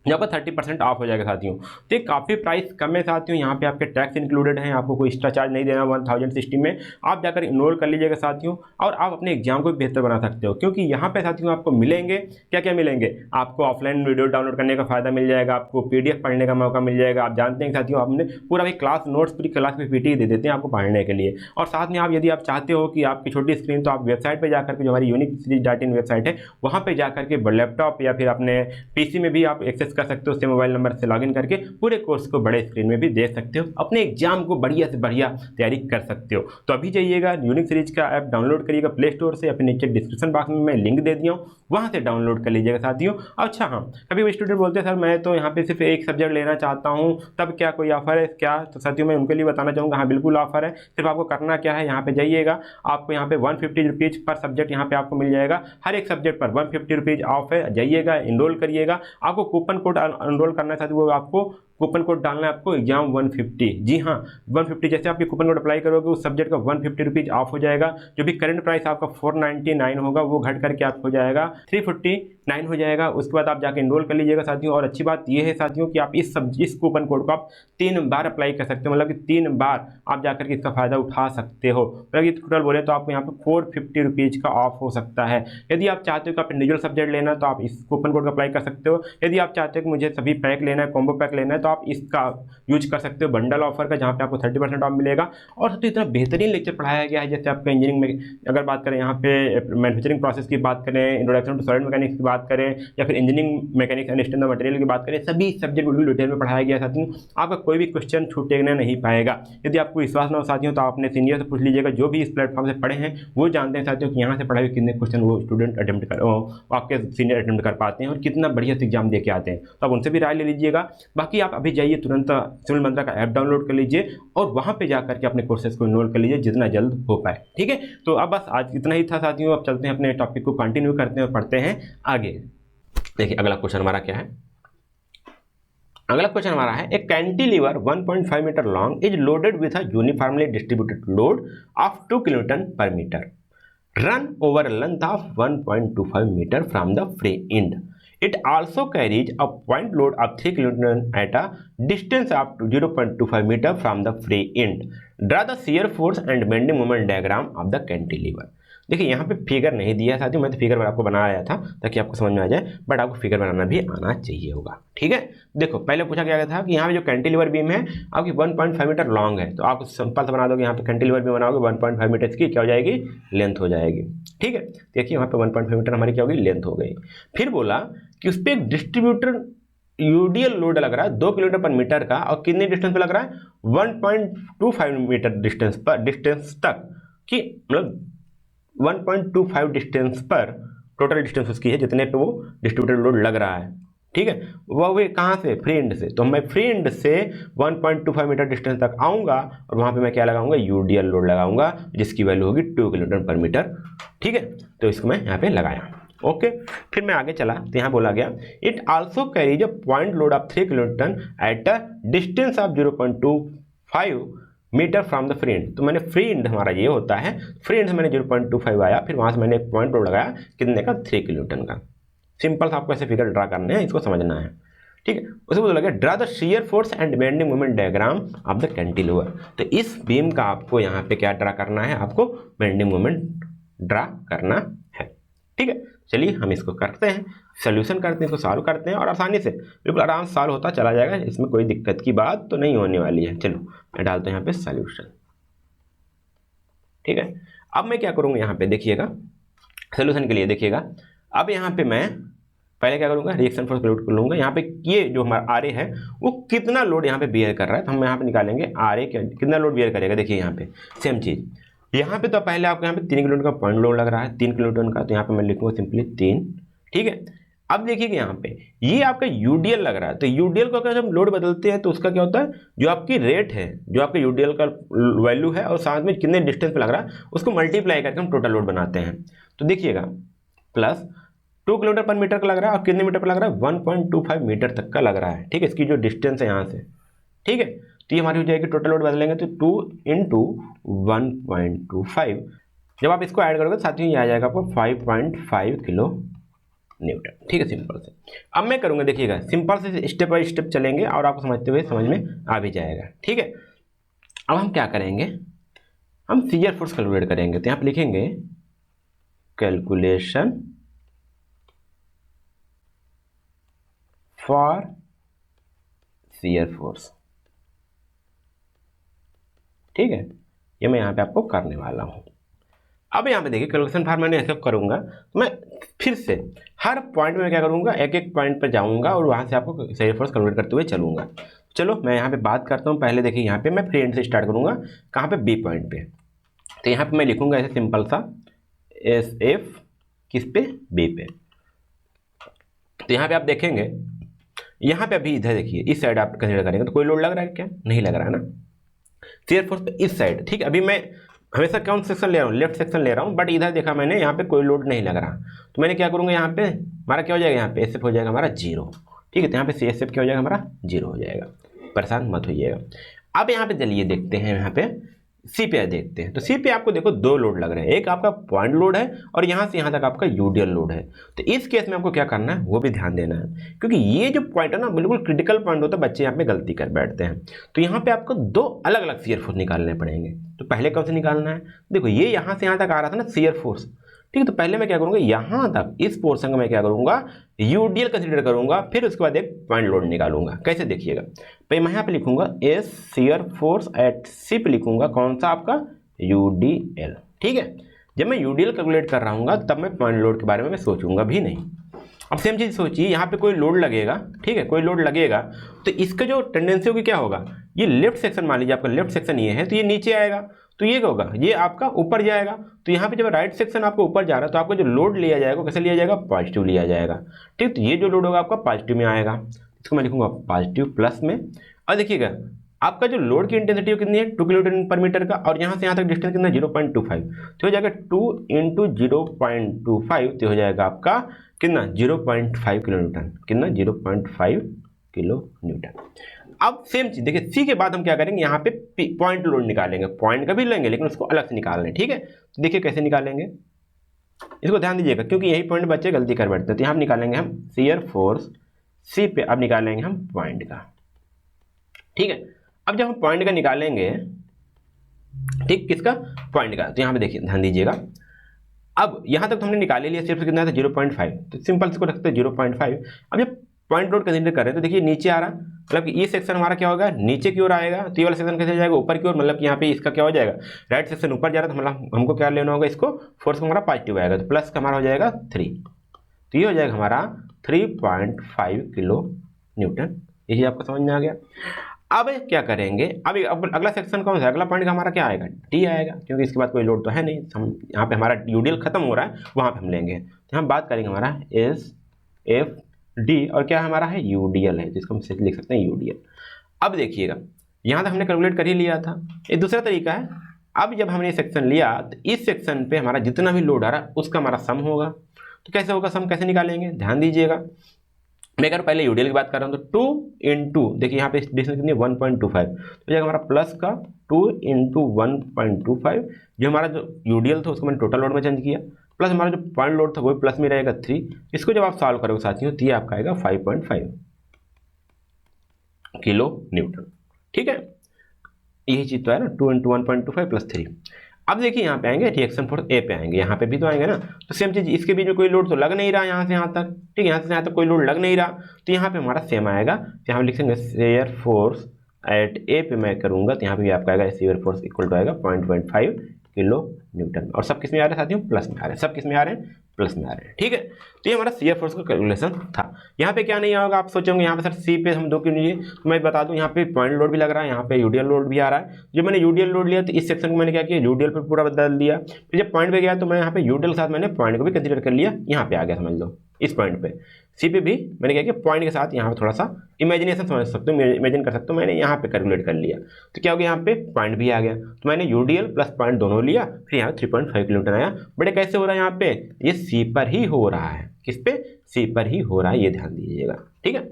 A: यहाँ पर 30% ऑफ हो जाएगा साथियों। तो ये काफ़ी प्राइस कम है साथियों। यहाँ पे आपके टैक्स इंक्लूडेड हैं, आपको कोई एक्स्ट्रा चार्ज नहीं देना। 1060 में आप जाकर इनरोल कर लीजिएगा साथियों, और आप अपने एग्जाम को भी बेहतर बना सकते हो, क्योंकि यहाँ पे साथियों आपको मिलेंगे क्या क्या मिलेंगे। आपको ऑफलाइन वीडियो डाउनलोड करने का फायदा मिल जाएगा, आपको PDF पढ़ने का मौका मिल जाएगा। आप जानते हैं साथियों आपने पूरा भी क्लास नोट्स पूरी क्लास में PT दे देते हैं आपको पढ़ने के लिए। और साथ में आप यदि आप चाहते हो कि आपकी छोटी स्क्रीन, तो आप वेबसाइट पर जाकर के, जो हमारी unicseriez.in वेबसाइट है, वहाँ पर जाकर के लैपटॉप या फिर अपने PC में भी आप एक्सेस कर सकते हो। उससे मोबाइल नंबर से लॉगिन करके पूरे कोर्स को बड़े स्क्रीन में भी देख सकते हो, अपने एग्जाम को बढ़िया से बढ़िया तैयारी कर सकते हो। तो अभी जाइएगा यूनिक सीरीज का ऐप डाउनलोड करिएगा प्ले स्टोर से, अपने नीचे डिस्क्रिप्शन बॉक्स में मैं लिंक दे दिया हूँ, वहाँ से डाउनलोड कर लीजिएगा साथियों। अच्छा हाँ, कभी वो स्टूडेंट बोलते हैं सर मैं तो यहाँ पे सिर्फ एक सब्जेक्ट लेना चाहता हूँ, तब क्या कोई ऑफर है क्या? तो साथियों मैं उनके लिए बताना चाहूँगा, हाँ बिल्कुल ऑफर है। सिर्फ आपको करना क्या है, यहाँ पे जाइएगा, आपको यहाँ पे 150 रुपीज़ पर सब्जेक्ट यहाँ पे आपको मिल जाएगा। हर एक सब्जेक्ट पर 150 रुपीज़ ऑफ है। जाइएगा, इनरोल करिएगा। आपको कूपन कोड इनरोल करना है साथियों, वो आपको कूपन कोड डालना है आपको एग्जाम 150। जी हाँ, 150। जैसे आप ये कूपन कोड अप्लाई करोगे उस सब्जेक्ट का 150 रुपीज़ ऑफ हो जाएगा। जो भी करंट प्राइस आपका 499 होगा वो घट करके आपको हो जाएगा 349 हो जाएगा। उसके बाद आप जाके इनरोल कर लीजिएगा साथियों। और अच्छी बात ये है साथियों कि आप इस कूपन कोड को आप 3 बार अप्लाई कर सकते हो, मतलब कि 3 बार आप जाकर के इसका फ़ायदा उठा सकते हो। मतलब ये टोटल बोले तो आपको यहाँ पर 450 रुपीज़ का ऑफ हो सकता है। यदि आप चाहते हो कि आप इंडिविजुअल सब्जेक्ट लेना तो आप इस कूपन कोड को अप्लाई कर सकते हो। यदि आप चाहते हो कि मुझे सभी पैक लेना है, कॉम्बो पैक लेना है, तो आप इसका यूज कर सकते हो बंडल ऑफर का, जहाँ पे आपको 30% ऑफ मिलेगा। और सबसे इतना बेहतरीन लेक्चर पढ़ाया गया है। जैसे आपका इंजीनियरिंग में अगर बात करें, यहाँ पे मैन्युफैक्चरिंग प्रोसेस की बात करें, इंट्रोडक्शन टू सॉलिड मैकेनिक्स की बात करें, या फिर engineering mechanics and standard material की बात करें, सभी सब्जेक्ट बिल्कुल डिटेल में पढ़ाया गया साथियों। आपका कोई भी क्वेश्चन छूटेगा नहीं पाएगा। यदि आपको विश्वास ना हो साथियों तो आप अपने सीनियर से पूछ लीजिएगा, जो भी इस प्लेटफॉर्म से पढ़े हैं वो जानते हैं साथियों कि यहाँ से पढ़ाए हुए कितने क्वेश्चन वो स्टूडेंट अटेम्प्ट कर, आपके सीनियर अटेम्प्ट कर पाते हैं और कितना बढ़िया से एग्जाम दे के आते हैं। तो आप उनसे भी राय ले लीजिएगा। बाकी आप अभी जाइए तुरंत सिविल मंत्रा का ऐप डाउनलोड कर लीजिए और वहाँ पे जाकर के अपने कोर्सेज को इनरोल कर लीजिए जितना जल्द हो पाए। ठीक है, तो अब बस आज इतना ही था साथियों। अब चलते हैं अपने टॉपिक को कंटिन्यू करते हैं और पढ़ते हैं आगे। देखिए अगला क्वेश्चन हमारा क्या है। अगला क्वेश्चन हमारा है, a cantilever 1.5 metre long is loaded with a uniformly distributed load of 2 kilonewton पर metre, run over a length of 1.25 meter from the free end. It also carries a point load of 3 kilonewton at a distance up to 0.25 meter from the free end. Draw the shear force and bending moment diagram of the cantilever. देखिए यहाँ पे figure नहीं दिया है साथियों, मैं तो figure आपको बना रहा था ताकि आपको समझ में आ जाए, बट आपको फिगर बनाना भी आना चाहिए होगा। ठीक है, देखो पहले पूछा गया था कि यहाँ पे जो कैंटिलीवर बीम है आपकी 1.5 मीटर लॉन्ग है, तो आप सिंपल से बना दोगे। यहाँ पे कैंटिलीवर बीम बनाओगे 1.5 मीटर की क्या हो जाएगी, लेंथ हो जाएगी। ठीक है, देखिए वहाँ पे 1.5 मीटर हमारी क्या होगी, लेंथ हो गई। फिर बोला कि उस पर एक डिस्ट्रीब्यूटर यूडीएल लोड लग रहा है 2 किलोमीटर पर मीटर का, और कितने डिस्टेंस पे लग रहा है, 1.25 मीटर डिस्टेंस तक, कि मतलब 1.25 डिस्टेंस पर टोटल डिस्टेंस उसकी है जितने पे वो डिस्ट्रीब्यूटर लोड लग रहा है। ठीक है, वह वे कहाँ से, फ्री एंड से। तो मैं फ्री एंड से 1.25 मीटर डिस्टेंस तक आऊँगा और वहाँ पे मैं क्या लगाऊंगा, यूडीएल लोड लगाऊंगा जिसकी वैल्यू होगी 2 किलोमीटर पर मीटर। ठीक है, तो इसको मैं यहाँ पे लगाया। ओके, फिर मैं आगे चला तो यहाँ बोला गया, it also carries a point load of 3 kilonewton at a distance of 0.25 metre from the free end. तो मैंने फ्री एंड हमारा ये होता है, फ्री एंड से मैंने 0.25 आया, फिर वहाँ से मैंने एक पॉइंट लोड लगाया कितने का, 3 किलोन्यूटन का। सिंपल सा आपको ऐसे फिगर ड्रा करने हैं, इसको समझना है। ठीक है, उसके बाद लगे draw the shear force and bending moment diagram of the cantilever. तो इस बीम का आपको यहाँ पे क्या ड्रा करना है, आपको बेंडिंग मोमेंट ड्रा करना है। ठीक है, चलिए हम इसको करते हैं, सोल्यूशन करते हैं, इसको सॉल्व करते हैं और आसानी से बिल्कुल आराम से सॉल्व होता चला जाएगा। इसमें कोई दिक्कत की बात तो नहीं होने वाली है। चलो मैं डालता हूँ यहाँ पे सोल्यूशन। ठीक है, अब मैं क्या करूँगा यहाँ पे देखिएगा, सोल्यूशन के लिए देखिएगा। अब यहाँ पे मैं पहले क्या करूँगा, रिएक्शन फोर्स कैलकुलेट कर लूँगा। यहाँ पे ये जो हमारा आर ए है वो कितना लोड यहाँ पे बियर कर रहा है, तो हम यहाँ पे निकालेंगे आर ए कितना लोड बियर करेगा। देखिए यहाँ पे सेम चीज़, यहाँ पे तो पहले आपको यहाँ पे 3 किलोमीटर का पॉइंट लोड लग रहा है, 3 किलोमीटर का, तो यहाँ पे मैं लिखूँगा सिंपली 3, ठीक है। अब देखिए कि यहाँ पे ये आपका यूडीएल लग रहा है, तो यूडीएल को अगर जब लोड बदलते हैं तो उसका क्या होता है, जो आपकी रेट है, जो आपका यूडीएल का वैल्यू है और साथ में कितने डिस्टेंस पे लग रहा है उसको मल्टीप्लाई करके हम टोटल लोड बनाते हैं। तो देखिएगा प्लस 2 किलोमीटर पर मीटर का लग रहा है और कितने मीटर पर लग रहा है, 1.25 मीटर तक का लग रहा है, ठीक है, इसकी जो डिस्टेंस है यहाँ से, ठीक है। तो ये हमारी हो जाएगी टोटल लोड बदलेंगे तो 2 × 1.25, जब आप इसको ऐड करोगे साथ ही ये आ जाएगा आपको 5.5 किलो न्यूटन, ठीक है, सिंपल से। अब मैं करूँगा, देखिएगा सिंपल से स्टेप बाय स्टेप चलेंगे और आपको समझते हुए समझ में आ भी जाएगा, ठीक है। अब हम क्या करेंगे, हम शियर फोर्स कैलकुलेट करेंगे। तो यहाँ पे लिखेंगे कैलकुलेशन फॉर शियर फोर्स, ठीक है, ये मैं यहाँ पे आपको करने वाला हूँ। अब यहाँ पे देखिए कैलकुलेशन फॉर मैंने ऐसे करूँगा, तो मैं फिर से हर पॉइंट में क्या करूँगा, एक एक पॉइंट पर जाऊँगा और वहाँ से आपको शियर फोर्स कैलकुलेट करते हुए चलूँगा। चलो मैं यहाँ पे बात करता हूँ। पहले देखिए यहाँ पे मैं फ्री एंड से स्टार्ट करूँगा, कहाँ पे, बी पॉइंट पे। तो यहाँ पे मैं लिखूँगा ऐसे सिंपल सा एस एफ, किस पे, बी पे। तो यहाँ पे आप देखेंगे, यहाँ पे अभी इधर देखिए इस साइड आप कंसीडर करेंगे तो कोई लोड लग रहा है क्या, नहीं लग रहा है ना, शियर फोर्स पे इस साइड, ठीक है। अभी मैं हमेशा कौन सेक्शन ले रहा हूँ, लेफ्ट सेक्शन ले रहा हूँ, बट इधर देखा मैंने यहाँ पे कोई लोड नहीं लग रहा, तो मैंने क्या करूँगा, यहाँ पे हमारा क्या हो जाएगा, यहाँ पे एस एफ हो जाएगा हमारा 0, ठीक है। तो यहाँ पे सी एस एफ क्या हो जाएगा हमारा 0 हो जाएगा, परेशान मत होइएगा। अब यहाँ पे चलिए देखते हैं, यहाँ पे सी पे देखते हैं। तो सी पे आपको देखो 2 लोड लग रहे हैं, एक आपका पॉइंट लोड है और यहाँ से यहाँ तक आपका यूडीएल लोड है। तो इस केस में आपको क्या करना है वो भी ध्यान देना है, क्योंकि ये जो पॉइंट है ना बिल्कुल क्रिटिकल पॉइंट होता है, बच्चे यहाँ पे गलती कर बैठते हैं। तो यहाँ पे आपको 2 अलग अलग शियर फोर्स निकालने पड़ेंगे। तो पहले कौन से निकालना है, देखो ये यहाँ से यहाँ तक आ रहा था ना शियर फोर्स, ठीक है। तो पहले मैं क्या करूँगा, यहाँ तक इस पोर्शन का मैं क्या करूँगा, यूडीएल कंसीडर करूँगा, फिर उसके बाद एक पॉइंट लोड निकालूंगा। कैसे देखिएगा, तो मैं यहाँ पे लिखूँगा एस शियर फोर्स एट सी पे लिखूँगा कौन सा आपका, यूडीएल, ठीक है। जब मैं यूडीएल कैलकुलेट कर रहा हूँ तब मैं पॉइंट लोड के बारे में मैं सोचूंगा भी नहीं। अब सेम चीज़ सोचिए, यहाँ पे कोई लोड लगेगा, ठीक है, कोई लोड लगेगा तो इसका जो टेंडेंसी होगी क्या होगा, ये लेफ्ट सेक्शन, मान लीजिए आपका लेफ्ट सेक्शन ये है तो ये नीचे आएगा, तो ये क्या होगा, ये आपका ऊपर जाएगा। तो यहाँ पे जब राइट सेक्शन आपको ऊपर जा रहा है तो आपका जो लोड लिया जाएगा कैसे लिया जाएगा, पॉजिटिव लिया जाएगा, ठीक। तो ये जो लोड होगा आपका पॉजिटिव में आएगा, इसको मैं लिखूंगा पॉजिटिव प्लस में। और देखिएगा आपका जो लोड की इंटेंसिटी कितनी है, 2 किलोमीटर पर मीटर का, और यहाँ से यहाँ तक डिस्टेंस कितना, 0.25, तो हो जाएगा 2 × 0.25, तो हो जाएगा आपका कितना, 0.5 किलो न्यूटन, कितना 0.5 किलो न्यूटन। अब सेम चीज देखिए सी के बाद हम क्या करेंगे, यहाँ पे पॉइंट लोड निकालेंगे, पॉइंट का भी लेंगे लेकिन उसको अलग से निकालना है, ठीक है। तो देखिए कैसे निकालेंगे, इसको ध्यान दीजिएगा क्योंकि यही पॉइंट बच्चे गलती कर बैठते हैं। तो यहाँ निकालेंगे हम शियर फोर्स सी पे, अब निकालेंगे हम पॉइंट का, ठीक है। अब जब हम पॉइंट का निकालेंगे, ठीक, किसका, पॉइंट का, तो यहाँ पे देखिए ध्यान दीजिएगा, अब यहाँ तक तो हमने निकाल लिया, सिर्फ कितना था 0.5, तो सिंपल इसको रखते हैं 0.5। अब जब पॉइंट लोड कंसीडर कर रहे हैं तो देखिए नीचे आ रहा, मतलब कि ये सेक्शन हमारा क्या होगा, नीचे की ओर आएगा, तो ये वाला सेक्शन कैसे जाएगा, ऊपर की ओर, मतलब कि यहाँ पे इसका क्या हो जाएगा, राइट सेक्शन ऊपर जा रहा है, तो मतलब हमको क्या लेना होगा, इसको फोर्स हमारा पॉजिटिव आएगा, तो प्लस का हमारा हो जाएगा 3, तो ये हो जाएगा हमारा 3.5 किलो न्यूटन। ये चीज़ आपको समझ में आ गया। अब क्या करेंगे, अब अगला सेक्शन कौन सा, अगला पॉइंट का हमारा क्या आएगा, डी आएगा, क्योंकि इसके बाद कोई लोड तो है नहीं, हम यहाँ पे हमारा यूडीएल खत्म हो रहा है, वहाँ पे हम लेंगे। तो हम बात करेंगे हमारा एस एफ डी, और क्या हमारा है, यूडीएल है, जिसको हम लिख सकते हैं यूडीएल। अब देखिएगा यहाँ तक हमने कैलकुलेट कर ही लिया था, ये दूसरा तरीका है। अब जब हमने सेक्शन लिया तो इस सेक्शन पे हमारा जितना भी लोड आ रहा है उसका हमारा सम होगा। तो कैसे होगा सम, कैसे निकालेंगे, ध्यान दीजिएगा। मैं अगर पहले यूडीएल की बात कर रहा हूँ तो 2 × देखिए यहाँ पे डिस्टेंस कितनी है 1.25, तो जाएगा हमारा प्लस का 2 × 1.25, जो हमारा जो यूडीएल था उसको मैंने टोटल लोड में चेंज किया, प्लस हमारा जो पॉइंट लोड था वो प्लस में रहेगा 3। इसको जब आप सॉल्व करोगे साथियों तो ये आपका आएगा 5.5 किलो न्यूटन, ठीक है। यही चीज़ तो है ना, 2 × 1.25 + 3। अब देखिए यहाँ पे आएंगे रिएक्शन फोर्स ए पे आएंगे, यहाँ पे भी तो आएंगे ना, तो सेम चीज़, इसके बीच में कोई लोड तो लग नहीं रहा यहाँ से यहाँ तक, ठीक है, यहाँ से यहाँ तक कोई लोड लग नहीं रहा, तो यहाँ पे हमारा सेम आएगा। तो यहाँ लिखेंगे शियर फोर्स एट ए पे मैं करूँगा, तो यहाँ पे भी आपका आएगा शियर फोर्स इक्वल टू आएगा 0.5 किलो न्यूटन, और सब किस में आ रहे हैं साथियों, प्लस में आ रहे हैं, सब किस में आ रहे हैं, प्लस में आ रहे हैं। ठीक है, तो ये हमारा शियर फोर्स का कैलकुलेशन था। यहाँ पे क्या नहीं होगा, आप सोचोगे यहाँ पे सर सी पे हम 2 क्यों लिए, तो मैं बता दूं यहाँ पे पॉइंट लोड भी लग रहा है, यहाँ पे यूडीएल लोड भी आ रहा है। जब मैंने यूडीएल लोड लिया तो इस सेक्शन को मैंने क्या किया, यूडीएल पर पूरा बदल दिया। फिर जब पॉइंट पे गया तो मैं यहाँ पे यूडीएल के साथ मैंने पॉइंट को भी कंसीडर कर लिया, यहाँ पे आ गया समझ लो। इस पॉइंट पे सी पे भी मैंने क्या किया, पॉइंट के साथ यहाँ पे थोड़ा सा इमेजिनेशन समझ सकते हो, इमेजिन कर सकते हो, मैंने यहाँ पे कैलकुलेट कर लिया। तो क्या हो गया, यहाँ पे पॉइंट भी आ गया, तो मैंने यूडीएल प्लस पॉइंट दोनों लिया, फिर यहाँ 3.5 किलोमीटर आया। बड़े कैसे हो रहा है, यहाँ पे ये सी पर ही हो रहा है, किस पे, सी पर ही हो रहा है, ये ध्यान दीजिएगा। ठीक है,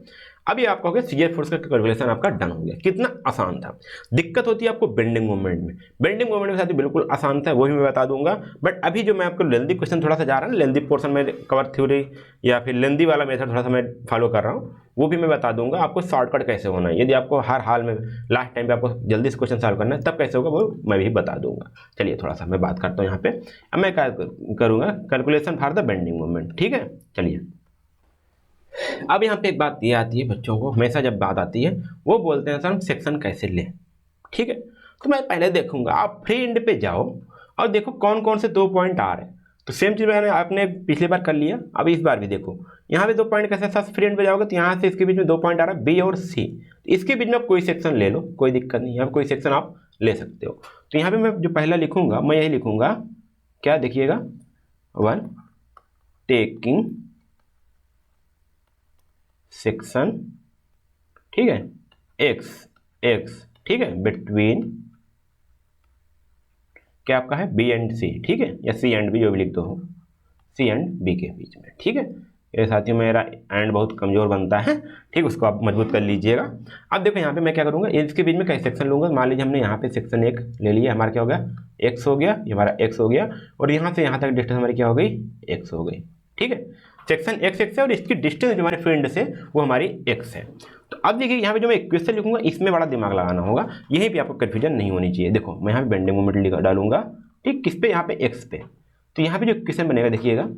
A: अभी आपका हो गया शियर फोर्स का कैलकुलेशन आपका डन हो गया। कितना आसान था। दिक्कत होती है आपको बेंडिंग मोमेंट में, बेंडिंग मोमेंट में साथ बिल्कुल आसान था, वो भी मैं बता दूंगा। बट अभी जो मैं आपको लेंदी क्वेश्चन थोड़ा सा जा रहा है, लेंदी पोर्शन में कवर थ्योरी या फिर लेंदी वाला मेथड थोड़ा सा मैं फॉलो कर रहा हूँ, वो भी मैं बता दूंगा आपको शॉर्टकट कैसे होना है। यदि आपको हर हाल में लास्ट टाइम पे आपको जल्दी से क्वेश्चन सॉल्व करना है तब कैसे होगा वो मैं भी बता दूंगा। चलिए थोड़ा सा मैं बात करता हूँ यहाँ पे। अब मैं क्या करूँगा, calculation for the bending moment. ठीक है, चलिए अब यहाँ पे एक बात ये आती है बच्चों को, हमेशा जब बात आती है वो बोलते हैं सर हम सेक्शन कैसे लें। ठीक है, तो मैं पहले देखूंगा, आप फ्री एंड पे जाओ और देखो कौन कौन से 2 पॉइंट आ रहे हैं। तो सेम चीज़ मैंने आपने पिछली बार कर लिया, अब इस बार भी देखो यहाँ पे 2 पॉइंट कैसे, साथ फ्री एंड पे जाओगे तो यहाँ से इसके बीच में 2 पॉइंट आ रहा है बी और सी, इसके बीच में आप कोई सेक्शन ले लो, कोई दिक्कत नहीं, यहाँ कोई सेक्शन आप ले सकते हो। तो यहाँ पे मैं जो पहला लिखूंगा मैं यही लिखूंगा, क्या देखिएगा, 1 टेकिंग सेक्शन, ठीक है, एक्स, ठीक है, बिटवीन क्या आपका है बी एंड सी, ठीक है, या सी एंड बी जो भी लिख दो हो, सी एंड बी के बीच में। ठीक है, ये साथियों मेरा एंड बहुत कमजोर बनता है, ठीक, उसको आप मजबूत कर लीजिएगा। अब देखो यहाँ पे मैं क्या करूँगा, इसके बीच में कई सेक्शन लूँगा। मान लीजिए हमने यहाँ पे सेक्शन 1 ले लिया, हमारा क्या हो गया, एक्स हो गया, ये हमारा एक्स हो गया, और यहाँ से यहाँ तक डिस्टेंस हमारी क्या हो गई, एक्स हो गई। ठीक है, सेक्शन एक्स है और इसकी डिस्टेंस जो हमारे फील्ड से वो हमारी एक्स है। तो अब देखिए यहाँ पे जो मैं इक्वेशन लिखूंगा इसमें बड़ा दिमाग लगाना होगा, यहीं पे आपको कन्फ्यूजन नहीं होनी चाहिए। देखो मैं यहाँ पे बेंडिंग मोमेंट डालूंगा, ठीक, किस पे, यहाँ पे एक्स पे। तो यहाँ पे जो इक्वेशन बनेगा देखिएगा,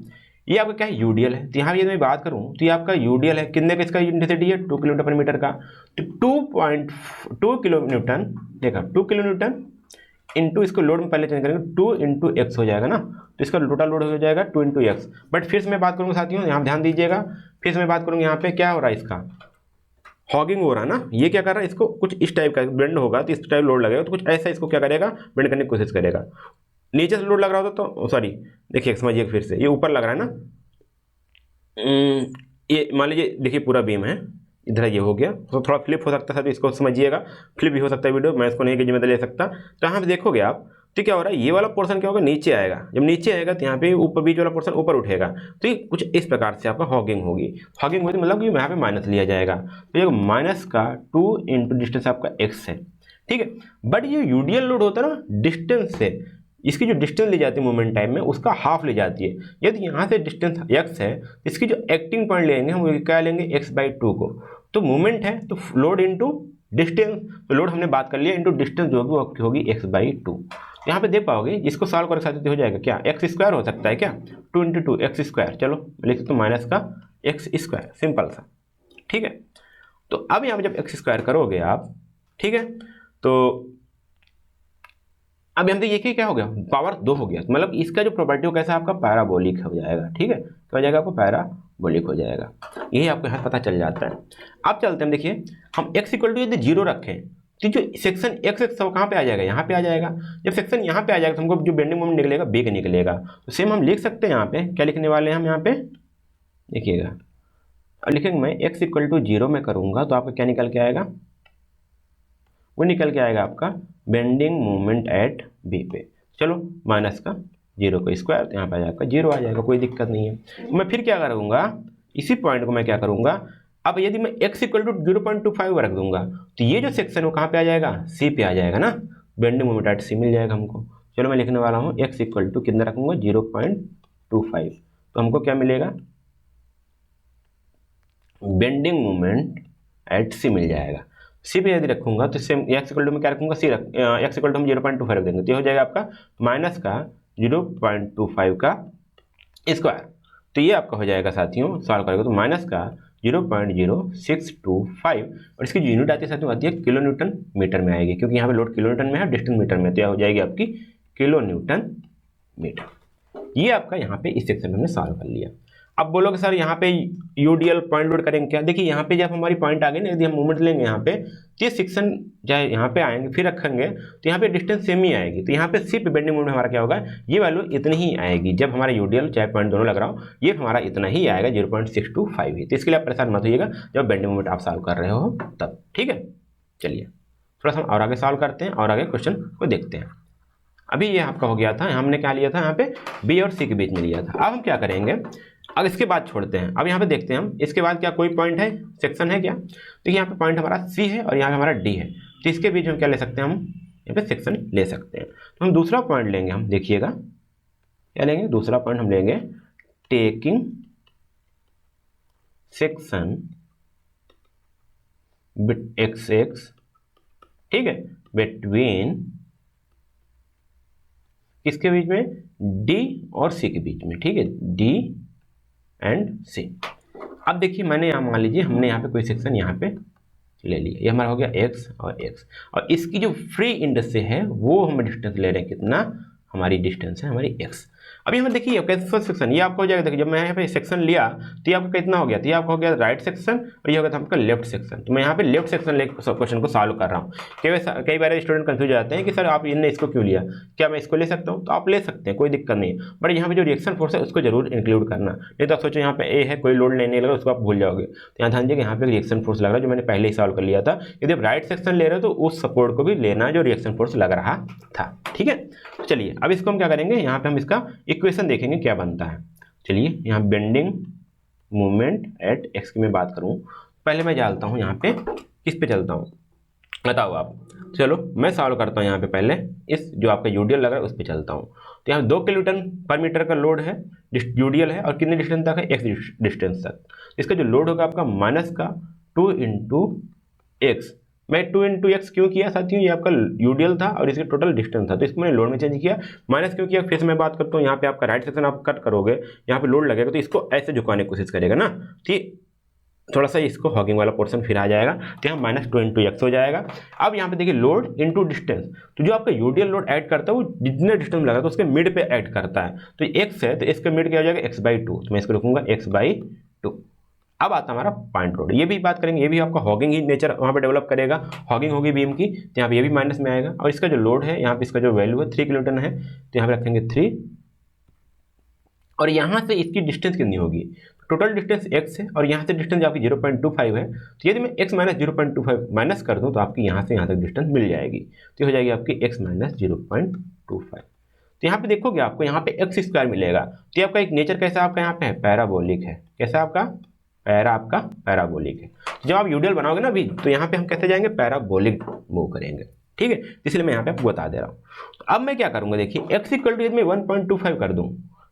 A: ये आपका क्या है, यूडीएल है। तो यहाँ पे यदि मैं बात करूँ तो ये आपका यूडीएल है, कितने का इसका इंटेंसिटी है, 2 किलोमीटर पर मीटर का। तो 2.2 किलो न्यूटन, देखा 2 किलो न्यूटन इंटू, इसको लोड में पहले चेंज करेंगे, 2 इंटू एक्स हो जाएगा ना, तो इसका टोटल लोड हो जाएगा 2 इंटू एक्स। बट फिर से मैं बात करूँगा साथियों, यहाँ ध्यान दीजिएगा, फिर से मैं बात करूँगा यहाँ पे क्या हो रहा है, इसका हॉगिंग हो रहा है ना, ये क्या कर रहा है, इसको कुछ इस टाइप का बेंड होगा तो इस टाइप लोड लगेगा, तो कुछ ऐसा इसको क्या करेगा, बेंड करने की कोशिश करेगा। नीचे से लोड लग रहा होता तो सॉरी देखिए समझिए, फिर से ये ऊपर लग रहा है ना, ये मान लीजिए देखिए पूरा बीम है, इधर ये हो गया, तो थोड़ा फ्लिप हो सकता है, तो इसको समझिएगा, फ्लिप भी हो सकता है वीडियो, मैं इसको नहीं की जिम्मेदारी ले सकता। तो यहाँ पे देखोगे आप तो क्या हो रहा है, ये वाला पोर्शन क्या होगा, नीचे आएगा, जब नीचे आएगा तो यहाँ पे ऊपर बीच वाला पोर्शन ऊपर उठेगा, तो ये कुछ इस प्रकार से आपका हॉगिंग होगी। हॉगिंग होगी मतलब कि यहाँ पे माइनस लिया जाएगा, तो ये माइनस का 2 इंटू डिस्टेंस आपका एक्स है। ठीक है, बट ये यूडीएल लोड होता है ना डिस्टेंस से, इसकी जो डिस्टेंस ली जाती है मोमेंट टाइम में उसका हाफ ली जाती है। यदि यहाँ से डिस्टेंस x है, इसकी जो एक्टिंग पॉइंट लेंगे हम क्या लेंगे, x/2 को। तो मोमेंट है तो लोड इंटू डिस्टेंस, तो लोड हमने बात कर लिया इंटू डिस्टेंस जो होगी होगी x/2। यहाँ पे देख पाओगे, इसको सॉल्व कर सकते हो जाएगा क्या, x² हो सकता है क्या, 2 इंटू 2 x², चलो लिख सकते हो माइनस का x², सिंपल सा। ठीक है, तो अब यहाँ पे जब x² करोगे आप, ठीक है, तो अब हम देखिए क्या हो गया, पावर 2 हो गया, मतलब इसका जो प्रॉपर्टी हो कैसा आपका पैराबोलिक हो जाएगा। ठीक है, क्या हो जाएगा आपको, पैराबोलिक हो जाएगा, यही आपको यहाँ पता चल जाता है। अब चलते हैं, देखिए हम x = यदि 0 रखें तो जो सेक्शन x सब कहाँ पे आ जाएगा, यहाँ पे आ जाएगा। जब सेक्शन यहाँ पे आ जाएगा तो हमको जो बेंडिंग मोमेंट निकलेगा बी का निकलेगा। तो सेम हम लिख सकते हैं, यहाँ पे क्या लिखने वाले हैं हम, यहाँ पे देखिएगा, अब लिखेंगे मैं x = 0 में करूँगा तो आपका क्या निकल के आएगा, वो निकल के आएगा आपका बेंडिंग मोमेंट एट बी पे। चलो माइनस का 0 का स्क्वायर, तो यहाँ पे आ जाएगा 0 आ जाएगा, कोई दिक्कत नहीं है। मैं फिर क्या करूँगा, इसी पॉइंट को मैं क्या करूँगा, अब यदि मैं x = 0.25 रख दूंगा तो ये जो सेक्शन वो कहाँ पे आ जाएगा, सी पे आ जाएगा ना, बेंडिंग मोमेंट एट सी मिल जाएगा हमको। चलो मैं लिखने वाला हूँ x = कितना रखूँगा, 0.25, तो हमको क्या मिलेगा, बेंडिंग मोमेंट एट सी मिल जाएगा। सी पे यदि रखूंगा तो सेम x = में क्या रखूंगा, x = हम 0.25 रख देंगे, तो ये हो जाएगा आपका माइनस का 0.25 का स्क्वायर। तो ये आपका हो जाएगा साथियों, सॉल्व करेगा तो माइनस का 0.0625, और इसकी यूनिट आती है साथियों, आती है किलो न्यूटन मीटर में आएगी, क्योंकि यहाँ पे लोड किलो न्यूटन में है, डिस्टेंस मीटर में, तो यह हो जाएगी आपकी किलो न्यूटन मीटर। ये आपका यहाँ पे इस सेक्शन में हमने सॉल्व कर लिया। अब बोलोगे सर यहाँ पे यूडीएल पॉइंट लोड करेंगे क्या? देखिए यहाँ पे जब हमारी पॉइंट आ गई ना, यदि हम मूवमेंट लेंगे यहाँ पे, तो ये सेक्शन चाहे यहाँ पे आएंगे फिर रखेंगे तो यहाँ पे डिस्टेंस सेम ही आएगी। तो यहाँ पे सिर्फ बेंडिंग मोमेंट हमारा क्या होगा, ये वैल्यू इतनी ही आएगी। जब हमारा यूडीएल चाहे पॉइंट दोनों लग रहा हो, ये हमारा इतना ही आएगा, 0.625 ही। तो इसके लिए आप परेशान मत होइएगा जब बेंडिंग मोमेंट आप सॉल्व कर रहे हो तब, ठीक है। चलिए थोड़ा सा और आगे सॉल्व करते हैं और आगे क्वेश्चन को देखते हैं। अभी ये आपका हो गया था, हमने क्या लिया था यहाँ पे, बी और सी के बीच में लिया था। अब हम क्या करेंगे, अब इसके बाद छोड़ते हैं, अब यहाँ पे देखते हैं हम इसके बाद क्या कोई पॉइंट है, सेक्शन है क्या? तो यहाँ पे पॉइंट हमारा सी है और यहाँ पे हमारा डी है, तो इसके बीच में क्या ले सकते हैं, हम यहाँ पे सेक्शन ले सकते हैं। तो हम दूसरा पॉइंट लेंगे, हम देखिएगा क्या लेंगे, दूसरा पॉइंट हम लेंगे टेकिंग सेक्शन एक्स एक्स, ठीक है, बिटवीन किसके बीच में, डी और सी के बीच में, ठीक है, डी एंड सी। अब देखिए मैंने यहाँ मान लीजिए हमने यहाँ पे कोई सेक्शन यहाँ पे ले लिया, ये हमारा हो गया एक्स और एक्स, और इसकी जो फ्री इंड से है वो हम डिस्टेंस ले रहे हैं, कितना, हमारी डिस्टेंस है हमारी एक्स। अभी हम देखिए कैसे सेक्शन, ये आपको हो जाएगा, देखिए जब मैं यहाँ पे सेक्शन लिया तो ये आपका कितना हो गया, तो ये आपका हो गया राइट सेक्शन और ये हो गया था आपका लेफ्ट सेक्शन। तो मैं यहाँ पे लेफ्ट सेक्शन क्वेश्चन को सॉल्व कर रहा हूँ। कई बार स्टूडेंट कंफ्यूज हो जाते हैं कि सर आप इनने इसको क्यों लिया, क्या मैं इसको ले सकता हूँ? तो आप ले सकते हैं, कोई दिक्कत नहीं है, बट यहाँ पे जो रिएक्शन फोर्स है उसको जरूर इंक्लूड करना, नहीं तो आप सोचो यहाँ पे ए है, कोई लोड नहीं लगा, उसको आप भूल जाओगे। तो यहाँ ध्यान दीजिए यहाँ पे रिएक्शन फोर्स लग रहा है, जो मैंने पहले ही सॉल्व कर लिया था। यदि आप राइट सेक्शन ले रहे हो तो उस सपोर्ट को भी लेना जो रिएक्शन फोर्स लग रहा था, ठीक है। तो चलिए अब इसको हम क्या करेंगे, यहाँ पे हम इसका इक्वेशन देखेंगे क्या बनता है। चलिए यहाँ बेंडिंग मोमेंट एट एक्स की मैं बात करूँ, पहले मैं डालता हूँ यहाँ पे, किस पे चलता हूँ बताओ आप। चलो मैं सॉल्व करता हूँ यहाँ पे, पहले इस जो आपका यूडीएल लग रहा है उस पर चलता हूँ। तो यहाँ 2 किलोन्यूटन पर मीटर का लोड है, यूडीएल है, और कितने डिस्टेंस तक है, एक्स डिस्टेंस तक। इसका जो लोड होगा आपका माइनस का 2 × एक्स। मैं 2 × एक्स क्यों किया साथियों, ये आपका यूडीएल था और इसका टोटल डिस्टेंस था, तो इसको मैंने लोड में चेंज किया। माइनस क्यों किया, फिर से मैं बात करता हूँ, यहाँ पे आपका राइट सेक्शन आप कट करोगे, यहाँ पे लोड लगेगा तो इसको ऐसे झुकाने की कोशिश करेगा ना, ठीक, थोड़ा सा इसको हॉगिंग वाला पोर्शन फिर आ जाएगा, तो यहाँ -2 × x हो जाएगा। अब यहाँ पे देखिए लोड इनटू डिस्टेंस, तो जो आपका यूडीएल लोड ऐड करता है वो जितने डिस्टेंस लगा तो उसके मिड पे ऐड करता है। तो x है तो इसका मिड क्या हो जाएगा, x/2, तो मैं इसको लिखूंगा x/2। अब आता हमारा पॉइंट लोड, ये भी बात करेंगे, ये भी आपका हॉगिंग ही नेचर वहाँ पे डेवलप करेगा, हॉगिंग होगी बीम की, तो यहाँ पे ये भी माइनस में आएगा। और इसका जो लोड है यहाँ पे, इसका जो वैल्यू है 3 किलोन्यूटन है, तो यहाँ पे रखेंगे 3, और यहाँ से इसकी डिस्टेंस कितनी होगी, टोटल डिस्टेंस x है और यहाँ से डिस्टेंस आपकी 0.25 है। तो यदि मैं x - 0.25 माइनस कर दूँ तो आपकी यहाँ से यहाँ तक डिस्टेंस मिल जाएगी, तो हो जाएगी आपकी x - 0.25। तो यहाँ पे देखोगे आपको यहाँ पे x² मिलेगा। तो आपका एक नेचर कैसा आपका यहाँ पे है, पैराबोलिक है। कैसा आपका पैराबोलिक है। जब आप यूडीएल बनाओगे ना अभी, तो यहाँ पे हम कैसे जाएंगे, पैराबोलिक मूव करेंगे, ठीक है। इसलिए मैं यहाँ पे आपको बता दे रहा हूँ। तो अब मैं क्या करूँगा, देखिए x = मैं 1.25 कर दूँ,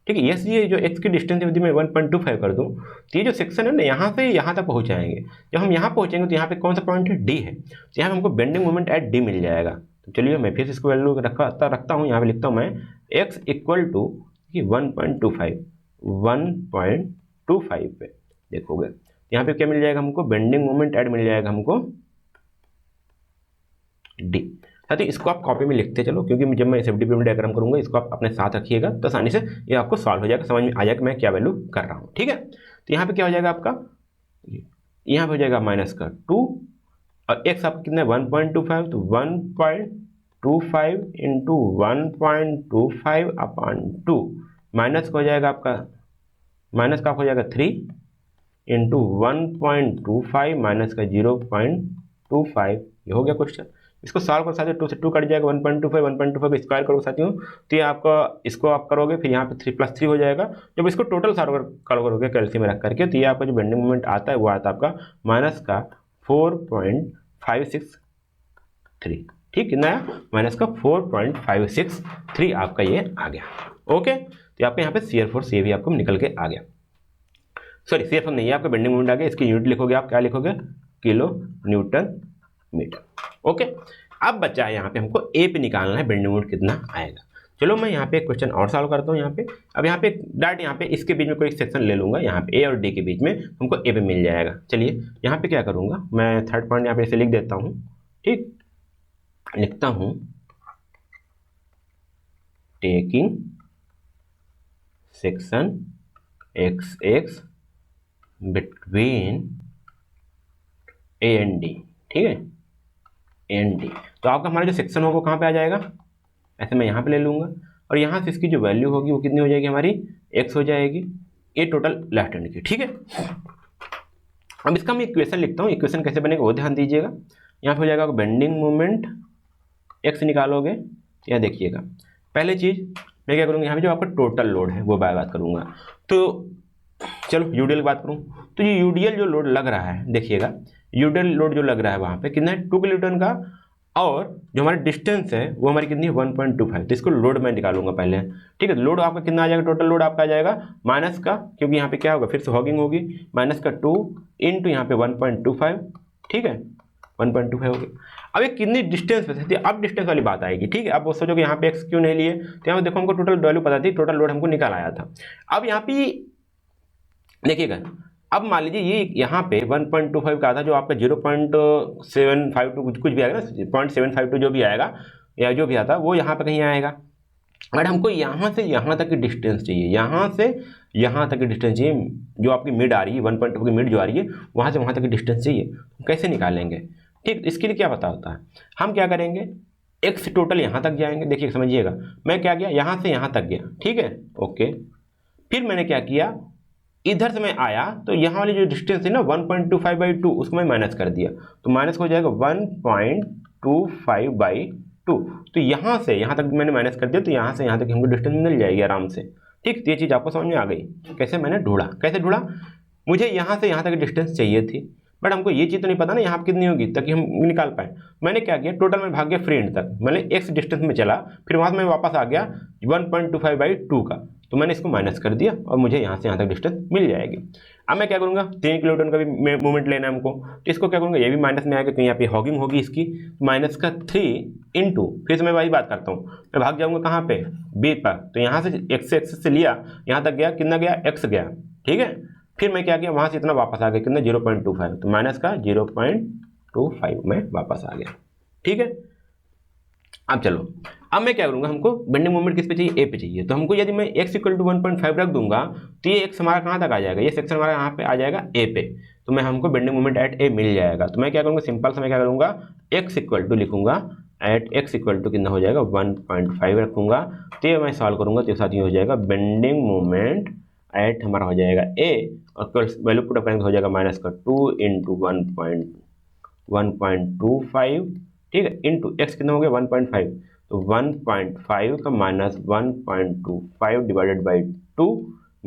A: ठीक है। ये जो x की डिस्टेंस यदि मैं 1.25 कर दूँ, तो ये जो सेक्शन है ना यहाँ से यहाँ तक पहुँचाएंगे। जब हम यहाँ पहुँचेंगे तो यहाँ पे कौन सा पॉइंट है, डी है, तो यहाँ पे हमको बेंडिंग मोमेंट एट डी मिल जाएगा। तो चलिए मैं फिर इसको वैल्यू रखता हूँ, यहाँ पे लिखता हूँ मैं x = 1.25 पे देखोगे यहाँ पे क्या मिल जाएगा हमको, बेंडिंग मोमेंट एट मिल जाएगा हमको डी। साथियों इसको आप कॉपी में लिखते चलो, क्योंकि जब मैं सेफ्टी पिरामिड डायग्राम करूंगा इसको आप अपने साथ रखिएगा तो आसानी से ये आपको सॉल्व हो जाएगा, समझ में आ जाएगा मैं क्या वैल्यू कर रहा हूँ, ठीक है। तो यहाँ पे क्या हो जाएगा आपका, यहाँ पे हो जाएगा -2 और x आपका कितना है 1.25, तो 1.25 × 1.25/2 माइनस का हो जाएगा आपका, माइनस का हो जाएगा 3 × 1.25 माइनस का 0.25। ये हो गया क्वेश्चन। इसको सॉल्व करो साथियों, 2 से 2 कट जाएगा, 1.25 को स्क्वायर करो साथियों, तो ये आपका इसको आप करोगे, फिर यहाँ पे 3 + 3 हो जाएगा। जब इसको टोटल सॉल्व करोगे कैल्शियम में रख करके, तो ये आपका जो बेंडिंग मोमेंट आता है वो आता है आपका माइनस का 4.563, ठीक, कितना है, माइनस का 4.563 आपका ये आ गया, ओके। तो आपके यहाँ पे शियर फोर्स ये भी आपको निकल के आ गया, सॉरी शियर फोर्स नहीं है, आपका बेंडिंग मोमेंट आ गया। इसकी यूनिट लिखोगे आप, क्या लिखोगे, किलो न्यूटन मीटर, ओके। अब बच्चा है यहाँ पे हमको ए पे निकालना है बेंडिंग मोमेंट कितना आएगा। चलो मैं यहाँ पे एक क्वेश्चन और सॉल्व करता हूँ यहाँ पे। अब यहाँ पे डायरेक्ट यहाँ पे इसके बीच में कोई सेक्शन ले लूँगा, यहाँ पे ए और डी के बीच में हमको ए पे मिल जाएगा। चलिए यहाँ पे क्या करूँगा, मैं थर्ड पॉइंट यहाँ पे ऐसे लिख देता हूँ, ठीक, लिखता हूँ taking section x x between A and D, ठीक है, ए एंड डी। तो आपका हमारा जो सेक्शन होगा कहाँ पे आ जाएगा, ऐसे मैं यहाँ पे ले लूँगा और यहाँ से इसकी जो वैल्यू होगी वो कितनी हो जाएगी हमारी, एक्स हो जाएगी, ये टोटल लेफ्ट हैंड की, ठीक है। अब इसका मैं इक्वेशन लिखता हूँ, इक्वेशन कैसे बनेगा वो ध्यान दीजिएगा। यहाँ पे हो जाएगा बेंडिंग मोमेंट एक्स निकालोगे, यहाँ देखिएगा पहले चीज़ मैं क्या करूँगा, यहाँ पे जो आपका टोटल लोड है वो बात करूँगा। तो चलो यूडीएल की बात करूँ, तो ये यूडीएल जो लोड लग रहा है देखिएगा, यूडीएल लोड जो लग रहा है वहाँ पे कितना है 2 किलोन्यूटन का, और जो हमारी डिस्टेंस है वो हमारी कितनी है 1.25। तो इसको लोड मैं निकालूंगा पहले, ठीक है। लोड आपका कितना आ जाएगा, टोटल लोड आपका आ जाएगा माइनस का, क्योंकि यहाँ पे क्या होगा फिर से हॉगिंग होगी, माइनस का 2 इंटू यहाँ पे 1.25, ठीक है, 1.25 हो गया। अब ये कितनी डिस्टेंस पे थी, अब डिस्टेंस वाली बात आएगी, ठीक है। अब वो सोचो कि यहाँ पे एक्स क्यों नहीं लिए, तो यहाँ पे देखो हमको टोटल वैल्यू पता थी, टोटल लोड हमको निकाल आया था। अब यहाँ पे देखिएगा, अब मान लीजिए ये यहाँ पे 1.25 का था, जो आपका 0.752 कुछ भी आएगा ना, 0.752 जो भी आएगा या जो भी आता वो यहाँ पे कहीं आएगा। बट हमको यहाँ से यहाँ तक की डिस्टेंस चाहिए, यहाँ से यहाँ तक की डिस्टेंस चाहिए, जो आपकी मिड आ रही है 1.2 की मिड जो आ रही है वहाँ से वहाँ तक की डिस्टेंस चाहिए। कैसे निकालेंगे, ठीक, इसके लिए क्या पता होता है, हम क्या करेंगे, एक्स टोटल यहाँ तक जाएंगे। देखिए समझिएगा, मैं क्या किया, यहाँ से यहाँ तक गया, ठीक है, ओके। फिर मैंने क्या किया, इधर से मैं आया तो यहाँ वाली जो डिस्टेंस है ना 1.25/2 उसको मैं माइनस कर दिया, तो माइनस हो जाएगा 1.25/2। तो यहाँ से यहाँ तक मैंने माइनस कर दिया, तो यहाँ से यहाँ तक हमको डिस्टेंस मिल जाएगी आराम से, ठीक। तो ये चीज़ आपको समझ में आ गई, कैसे मैंने ढूंढा, कैसे ढूंढा, मुझे यहाँ से यहाँ तक डिस्टेंस चाहिए थी, बट हमको ये चीज़ तो नहीं पता ना यहाँ कितनी होगी ताकि हम निकाल पाए। मैंने क्या किया, टोटल में भाग गया फ्री एंड तक, मैंने एक्स डिस्टेंस में चला, फिर वहाँ से मैं वापस आ गया 1.25/2 का, तो मैंने इसको माइनस कर दिया और मुझे यहाँ से यहाँ तक डिस्टेंस मिल जाएगी। अब मैं क्या करूँगा, 3 किलोन्यूटन का भी मूवमेंट लेना है हमको, तो इसको क्या करूँगा, ये भी माइनस में आएगा, तो यहाँ पे हॉगिंग होगी इसकी, माइनस का 3 इंटू, फिर से मैं वही बात करता हूँ, मैं भाग जाऊँगा कहाँ पे, बी पर, तो यहाँ से एक्स से लिया यहाँ तक गया, कितना गया, एक्स गया, ठीक है। फिर मैं क्या किया, वहाँ से इतना वापस आ गया, कितना 0.25, तो माइनस का 0.25 में वापस आ गया, ठीक है। अब चलो, अब मैं क्या करूँगा, हमको बेंडिंग मोमेंट किस पे चाहिए, ए पे चाहिए, तो हमको यदि मैं x = 1.5 रख दूंगा तो ये x हमारा कहाँ तक आ जाएगा, ये सेक्शन हमारा यहाँ पे आ जाएगा ए पे, तो मैं हमको बेंडिंग मोमेंट एट ए मिल जाएगा। तो मैं क्या करूँगा, सिंपल से मैं क्या करूँगा, x = लिखूंगा एट x = कितना हो जाएगा 1.5 रखूँगा, तो ये मैं सॉल्व करूँगा तो साथ ही हो जाएगा बेंडिंग मोमेंट एट हमारा हो जाएगा ए, और वैल्यू पुट अप करेंगे हो जाएगा माइनस का 2 इंटू 1.25, ठीक है, इंटू एक्स कितना हो गया 1.5, तो 1.5 का माइनस 1.25 डिवाइडेड बाई 2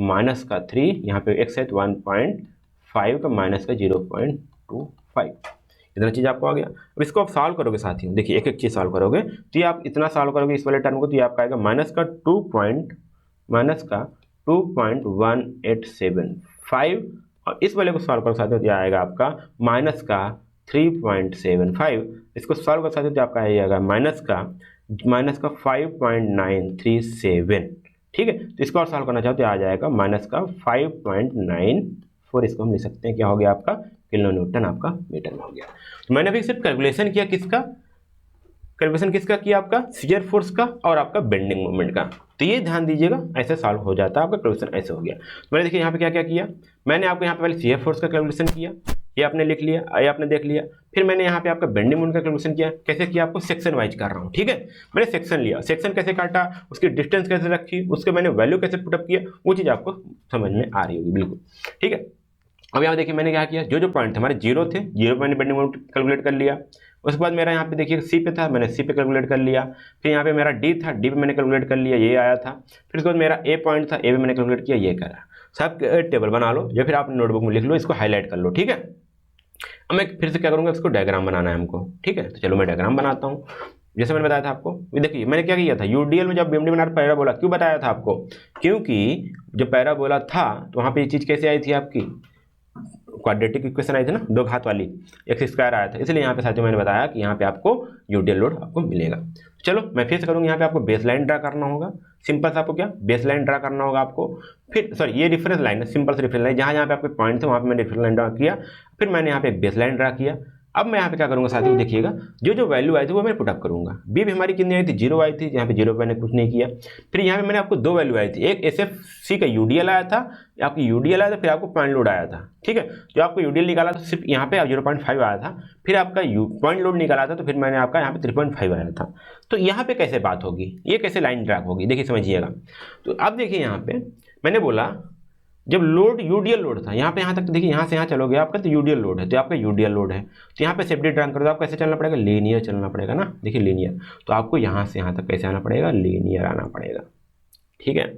A: माइनस का 3, यहाँ पे एक्स है तो 1.5 का माइनस का 0.25, इतना चीज़ आपको आ गया। अब इसको आप सॉल्व करोगे साथियों, देखिए एक एक चीज़ सॉल्व करोगे तो ये आप इतना सॉल्व करोगे इस वाले टर्म को, तो ये आपका आएगा माइनस का 2.1875, और इस वाले को सॉल्व करो साथियों तो आएगा आपका माइनस का 3.75, इसको सॉल्व कर सकते हो तो आपका आ जाएगा माइनस का 5.937, ठीक है। तो इसको और सॉल्व करना चाहो तो आ जाएगा माइनस का 5.94, इसको हम लिख सकते हैं क्या हो गया आपका, किलो न्यूटन आपका मीटर में हो गया। तो मैंने अभी सिर्फ कैलकुलेशन किया, किसका कैलकुलेशन किसका किया, आपका शियर फोर्स का और आपका बेंडिंग मोमेंट का। तो ये ध्यान दीजिएगा, ऐसे सॉल्व हो जाता है आपका कैलकुलेशन, ऐसे हो गया। तो मैंने देखिए यहाँ पे क्या क्या किया, मैंने आपको यहाँ पे पहले शियर फोर्स का कैलकुलेशन किया, ये आपने लिख लिया, ये आपने देख लिया। फिर मैंने यहाँ पे आपका बेंडिंग मोमेंट का कैलकुलेशन किया, कैसे किया आपको सेक्शन वाइज कर रहा हूँ, ठीक है। मैंने सेक्शन लिया, सेक्शन कैसे काटा, उसकी डिस्टेंस कैसे रखी, उसके मैंने वैल्यू कैसे पुटअप किया, वो चीज़ आपको समझ में आ रही होगी बिल्कुल, ठीक है। अब यहाँ देखिए मैंने क्या किया, जो जो पॉइंट हमारे जीरो थे, जीरो पे मैंने बेंडिंग मोमेंट कैलकुलेट कर लिया। उसके बाद मेरा यहाँ पे देखिए सी पे था, मैंने सी पे कैलकुलेट कर लिया। फिर यहाँ पे मेरा डी था, डी पे मैंने कैलकुलेट कर लिया, ये आया था। फिर उसके बाद मेरा ए पॉइंट था, ए पे मैंने कैलकुलेट किया, ये करा। सब टेबल बना लो या फिर आप नोटबुक में लिख लो, इसको हाईलाइट कर लो, ठीक है। अब मैं फिर से क्या करूँगा, इसको डायग्राम बनाना है हमको, ठीक है। तो चलो मैं डायग्राम बनाता हूँ, जैसे मैंने बताया था आपको। देखिए मैंने क्या किया था, यूडीएल में जब बीएमडी बना पैराबोला, क्यों बताया था आपको, क्योंकि जब पैराबोला था तो वहाँ पे ये चीज़ कैसे आई थी, आपकी क्वाड्रेटिक इक्वेशन आई थी ना, दो घात वाली, एक्स स्क्वायर आया था। इसलिए यहाँ पे साथियों मैंने बताया कि यहाँ पे आपको यूडीएल लोड आपको मिलेगा। चलो मैं फिर से करूँगा, यहाँ पे आपको बेस लाइन ड्रा करना होगा। सिंपल सा आपको क्या बेस लाइन ड्रा करना होगा आपको। फिर सॉरी ये रेफरेंस लाइन है, सिंपल से रेफरेंस लाइन, जहाँ जहाँ पे आपके पॉइंट थे वहाँ पे मैंने रेफरेंस लाइन ड्रा किया। फिर मैंने यहाँ पे एक बेस लाइन ड्रा किया। अब मैं यहाँ पे क्या करूँगा साथियों, देखिएगा जो वैल्यू आई थी वो मैं पुटअप करूँगा। बी भी हमारी कितनी आई थी, 0 आई थी, यहाँ पे 0 पे मैंने कुछ नहीं किया। फिर यहाँ पे मैंने आपको 2 वैल्यू आई थी, एक एसएफसी का यूडीएल आया था, आपको यूडीएल आया था, फिर आपको पॉइंट लोड आया था। ठीक है, जो आपको यूडीएल निकाला तो सिर्फ यहाँ पे 0.5 आया था, फिर आपका पॉइंट लोड निकाला था तो फिर मैंने आपका यहाँ पे 3.5 आया था। तो यहाँ पे कैसे बात होगी, ये कैसे लाइन ड्रैग होगी, देखिए समझिएगा। तो अब देखिए यहाँ पे मैंने बोला जब लोड यूडीएल लोड था, यहाँ पे यहाँ तक देखिए, यहाँ से यहाँ चलोगे आपका तो यूडीएल लोड है, तो आपका यूडीएल लोड है, तो यहाँ पे सेफ्टी ड्राइंग करो तो आपको कैसे चलना पड़ेगा, लीनियर चलना पड़ेगा ना। देखिए लीनियर, तो आपको यहाँ से यहाँ तक कैसे आना पड़ेगा, लीनियर आना पड़ेगा। ठीक है,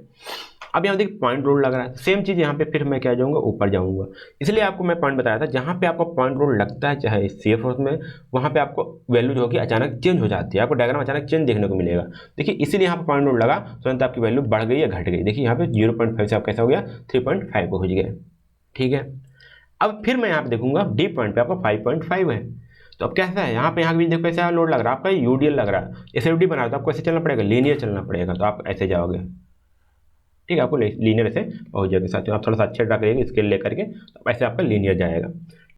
A: अब यहाँ देखिए पॉइंट लोड लग रहा है, सेम चीज़ यहाँ पे फिर मैं क्या जाऊँगा, ऊपर जाऊँगा। इसलिए आपको मैं पॉइंट बताया था, जहाँ पे आपको पॉइंट लोड लगता है चाहे सीएफ फोर्स में, वहाँ पे आपको वैल्यू जो होगी अचानक चेंज हो जाती है, आपको डायग्राम अचानक चेंज देखने को मिलेगा। देखिए इसीलिए यहाँ पे पॉइंट लोड लगा, तुरंत आपकी वैल्यू बढ़ गई या घट गई। देखिए यहाँ पे 0.5 से आप कैसा हो गया, 3.5 को पहुँच गए। ठीक है, अब फिर मैं यहाँ पे देखूंगा डी पॉइंट पे आपका 5.5 है, तो अब कैसा है, यहाँ पे भी देखो कैसा लोड लग रहा है, आपका यूडीएल लग रहा है, एसएफडी बना रहा है, तो आपको ऐसे चलना पड़ेगा, लीनियर चलना पड़ेगा, तो आप ऐसे जाओगे। ठीक है, आपको लीनियर से पहुंच जाएगा साथियों, आप थोड़ा सा अच्छा ड्रा करिएगा स्केल लेकर के, तो ऐसे आपका लीनियर जाएगा।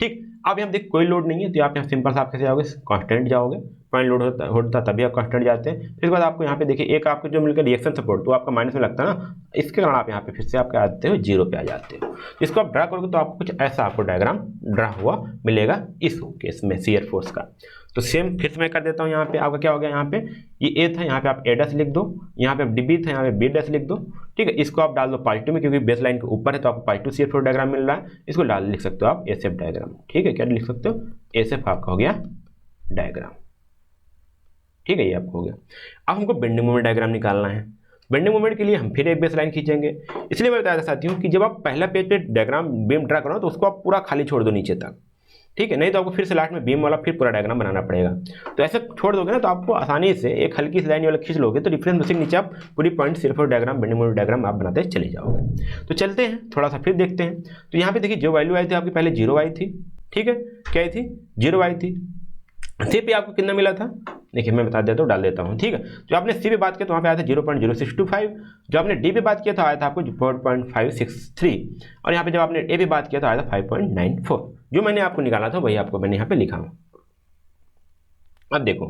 A: ठीक, अब यहाँ देख कोई लोड नहीं है, तो आप यहाँ सिंपल सा आप कैसे जाओगे, कांस्टेंट जाओगे, पॉइंट लोड होता तभी आप कांस्टेंट जाते हैं। फिर उसके बाद आपको यहाँ पे देखिए एक आपको जो मिलकर रिएक्शन सपोर्ट, तो आपका माइनस में लगता है ना, इसके कारण आप यहाँ पे फिर से आपके आते हो 0 पे आ जाते हो। इसको आप ड्रा करोगे तो आपको कुछ ऐसा आपको डायग्राम ड्रा हुआ मिलेगा इस केस में शियर फोर्स का। तो सेम फिर से मैं कर देता हूँ, यहाँ पे आपका क्या हो गया, यहाँ पे ये ए था, यहाँ पे आप ए डैश लिख दो, यहाँ पे डी बी था, यहाँ पे बी डैश लिख दो। ठीक है, इसको आप डाल दो पॉजिटिव में, क्योंकि बेस लाइन के ऊपर है तो आपको पॉजिटिव शियर फोर्स डायग्राम मिल रहा है, इसको डाल लिख सकते हो आप एसएफ डायग्राम। ठीक है, क्या लिख सकते हो, एसएफ आपका हो गया डायग्राम। ठीक है, ये आपको हो गया। अब हमको बेंडिंग मोमेंट डायग्राम निकालना है। बेंडिंग मोमेंट के लिए हम फिर एक बेस लाइन खींचेंगे। इसलिए मैं बताया था साथियों कि जब आप पहला पेज पे डायग्राम बीम ड्रा करो तो उसको आप पूरा खाली छोड़ दो नीचे तक। ठीक है, नहीं तो आपको फिर से लास्ट में बीम वाला फिर पूरा डायग्राम बनाना पड़ेगा। तो ऐसे छोड़ दोगे ना तो आपको आसानी से एक हल्की सी लाइन वाला खींच लोगे, तो डिफरेंस बेसिक नीचे आप पूरी पॉइंट सिर्फ और डायग्राम बेंडिंग मोमेंट डायग्राम आप बनाते चले जाओगे। तो चलते हैं थोड़ा सा फिर देखते हैं। तो यहाँ पे देखिए जो वैल्यू आई थी आपकी पहले 0 आई थी। ठीक है, क्या आई थी, 0 आई थी। सी पे आपको कितना मिला था, देखिए मैं बता देता हूँ, डाल देता हूँ। ठीक है, जो आपने सी पे बात किया तो वहाँ पे आया था 0.0625, जो आपने डी पे बात किया था आया था आपको 4.563, और यहाँ पे जब आपने ए पे बात किया तो आया था 5.94। जो मैंने आपको निकाला था वही आपको मैंने यहाँ पे लिखा हूँ। अब देखो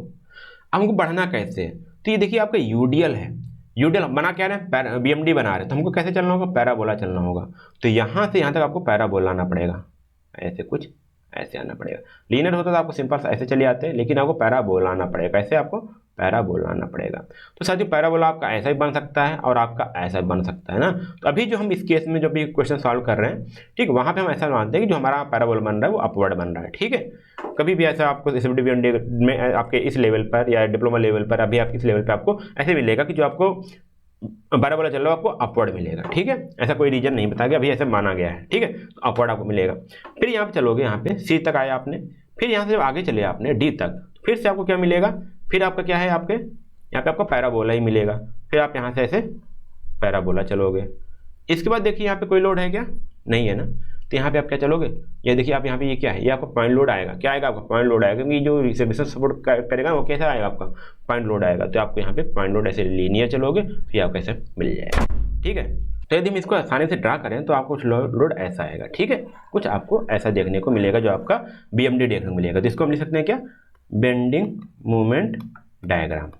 A: हमको बढ़ना कैसे है, तो ये देखिए आपका यूडीएल है, यूडीएल बना क्या रहे हैं, बीएमडी बना रहे हैं, तो हमको कैसे चलना होगा, पैराबोला चलना होगा। तो यहाँ से यहाँ तक आपको पैराबोला आना पड़ेगा, ऐसे कुछ ऐसे आना पड़ेगा। लीनियर होता तो आपको सिंपल ऐसे चले आते हैं, लेकिन आपको पैराबोला आना पड़ेगा। कैसे, आपको पैराबोला आना पड़ेगा। तो साथियों पैराबोला आपका ऐसा ही बन सकता है और आपका ऐसा भी बन सकता है ना। तो अभी जो हम इस केस में जो भी क्वेश्चन सॉल्व कर रहे हैं, ठीक, वहाँ पे हम ऐसा मानते हैं कि जो हमारा पैराबोला बन रहा है वो अपवर्ड बन रहा है। ठीक है, कभी भी ऐसा आपको एसएफडी में आपके इस लेवल पर या डिप्लोमा लेवल पर, अभी आप इस लेवल पर आपको ऐसे मिलेगा कि जो आपको पैराबोला चल रहा है आपको अपवर्ड मिलेगा। ठीक है, ऐसा कोई रीजन नहीं बताया गया, अभी ऐसे माना गया है। ठीक है, तो अपवर्ड आपको मिलेगा। फिर यहाँ पे चलोगे, यहाँ पे सी तक आया आपने, फिर यहाँ से जब आगे चले आपने डी तक, फिर से आपको क्या मिलेगा, फिर आपका क्या है, आपके यहाँ पे आपको पैराबोला ही मिलेगा। फिर आप यहाँ से ऐसे पैराबोला चलोगे। इसके बाद देखिए यहाँ पे कोई लोड है क्या, नहीं है ना, तो यहाँ पे आप क्या चलोगे, ये देखिए आप यहाँ पे ये क्या है, ये आपका पॉइंट लोड आएगा। क्या आएगा, आपका पॉइंट लोड आएगा, क्योंकि जो रिसेप्शन सपोर्ट करेगा वो कैसा आएगा, आपका पॉइंट लोड आएगा। तो आपको यहाँ पे पॉइंट लोड ऐसे लीनियर चलोगे, फिर आपको ऐसे मिल जाएगा। ठीक है, तो यदि हम इसको आसानी से ड्रा करें तो आपको लोड ऐसा आएगा। ठीक है, कुछ आपको ऐसा देखने को मिलेगा जो आपका बीएमडी देखने को मिलेगा। तो इसको हम लिख सकते हैं क्या, बेंडिंग मोमेंट डायग्राम।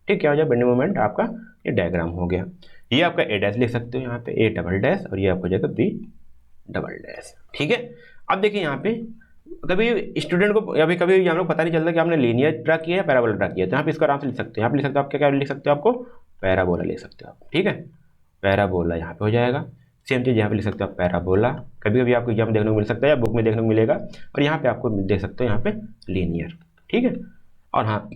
A: ठीक, क्या हो जाए, बेंडिंग मोमेंट आपका ये डायग्राम हो गया। ये आपका ए डैश लिख सकते हो, यहाँ पे ए डबल डैश, और ये आपको हो जाएगा बी डबल डैश। ठीक है, अब देखिए यहाँ पे कभी स्टूडेंट को या कभी हम लोग पता नहीं चलता कि आपने लीनियर ड्रा किया या पैराबोला ड्रा किया, तो यहाँ पे इसको आराम से लिख सकते हैं। यहाँ पे लिख सकते हो आप क्या लिख सकते हो, आपको पैराबोला लिख सकते हो आप। ठीक है, पैराबोला यहाँ पे हो जाएगा। सेम चीज़ यहाँ पे लिख सकते हो आप पैराबोला, कभी कभी आपको एग्जाम देखने को मिल सकता है या बुक में देखने को मिलेगा, और यहाँ पे आपको देख सकते हो यहाँ पे लीनियर। ठीक है, और हाँ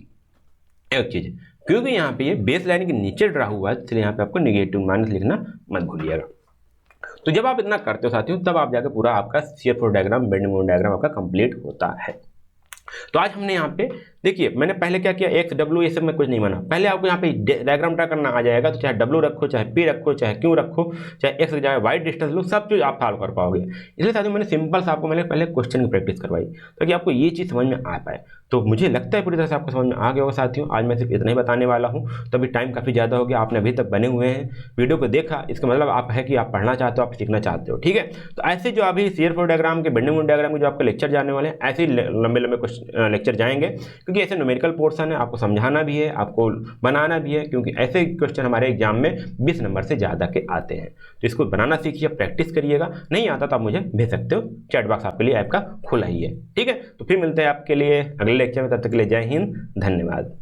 A: एक चीज़, क्योंकि यहाँ पे ये बेस लाइन के नीचे ड्रा हुआ है, इसलिए यहाँ पे आपको नेगेटिव माइनस लिखना मत भूलिएगा। तो जब आप इतना करते हो साथियों, तब आप जाकर पूरा आपका shear force diagram, bending moment diagram आपका कंप्लीट होता है। तो आज हमने यहाँ पे देखिए, मैंने पहले क्या किया, एक्स डब्ल्यू ये सब में कुछ नहीं माना। पहले आपको यहाँ पे डायग्राम ड्रा करना आ जाएगा, तो चाहे डब्ल्यू रखो, चाहे पी रखो, चाहे क्यू रखो, चाहे एक्स चाहे वाई डिस्टेंस लो, सब चीज़ आप फॉलो कर पाओगे। इसलिए साथियों मैंने सिंपल से आपको मैंने पहले क्वेश्चन की प्रैक्टिस करवाई ताकि आपको ये चीज़ समझ में आ पाए। तो मुझे लगता है पूरी तरह से आपको समझ में आ गया होगा साथियों। आज मैं सिर्फ इतना ही बताने वाला हूँ, तो अभी टाइम काफ़ी ज़्यादा हो गया, आपने अभी तक बने हुए हैं, वीडियो को देखा, इसका मतलब आप है कि आप पढ़ना चाहते हो, आप सीखना चाहते हो, ठीक है। तो ऐसे जो अभी CR4 डायग्राम के, बेंडिंग मोमेंट डायग्राम के जो आपके लेक्चर जाने वाले हैं, ऐसे ही लंबे लंबे क्वेश्चन लेक्चर जाएंगे, क्योंकि ऐसे न्यूमेरिकल पोर्शन है, आपको समझाना भी है, आपको बनाना भी है, क्योंकि ऐसे क्वेश्चन हमारे एग्जाम में 20 नंबर से ज़्यादा के आते हैं। तो इसको बनाना सीखिए, प्रैक्टिस करिएगा। नहीं आता तो आप मुझे भेज सकते हो, चैट बॉक्स आपके लिए ऐप का खुला ही है, ठीक है। तो फिर मिलते हैं आपके लिए अगले लेक्चर में, तब तक के लिए जय हिंद, धन्यवाद।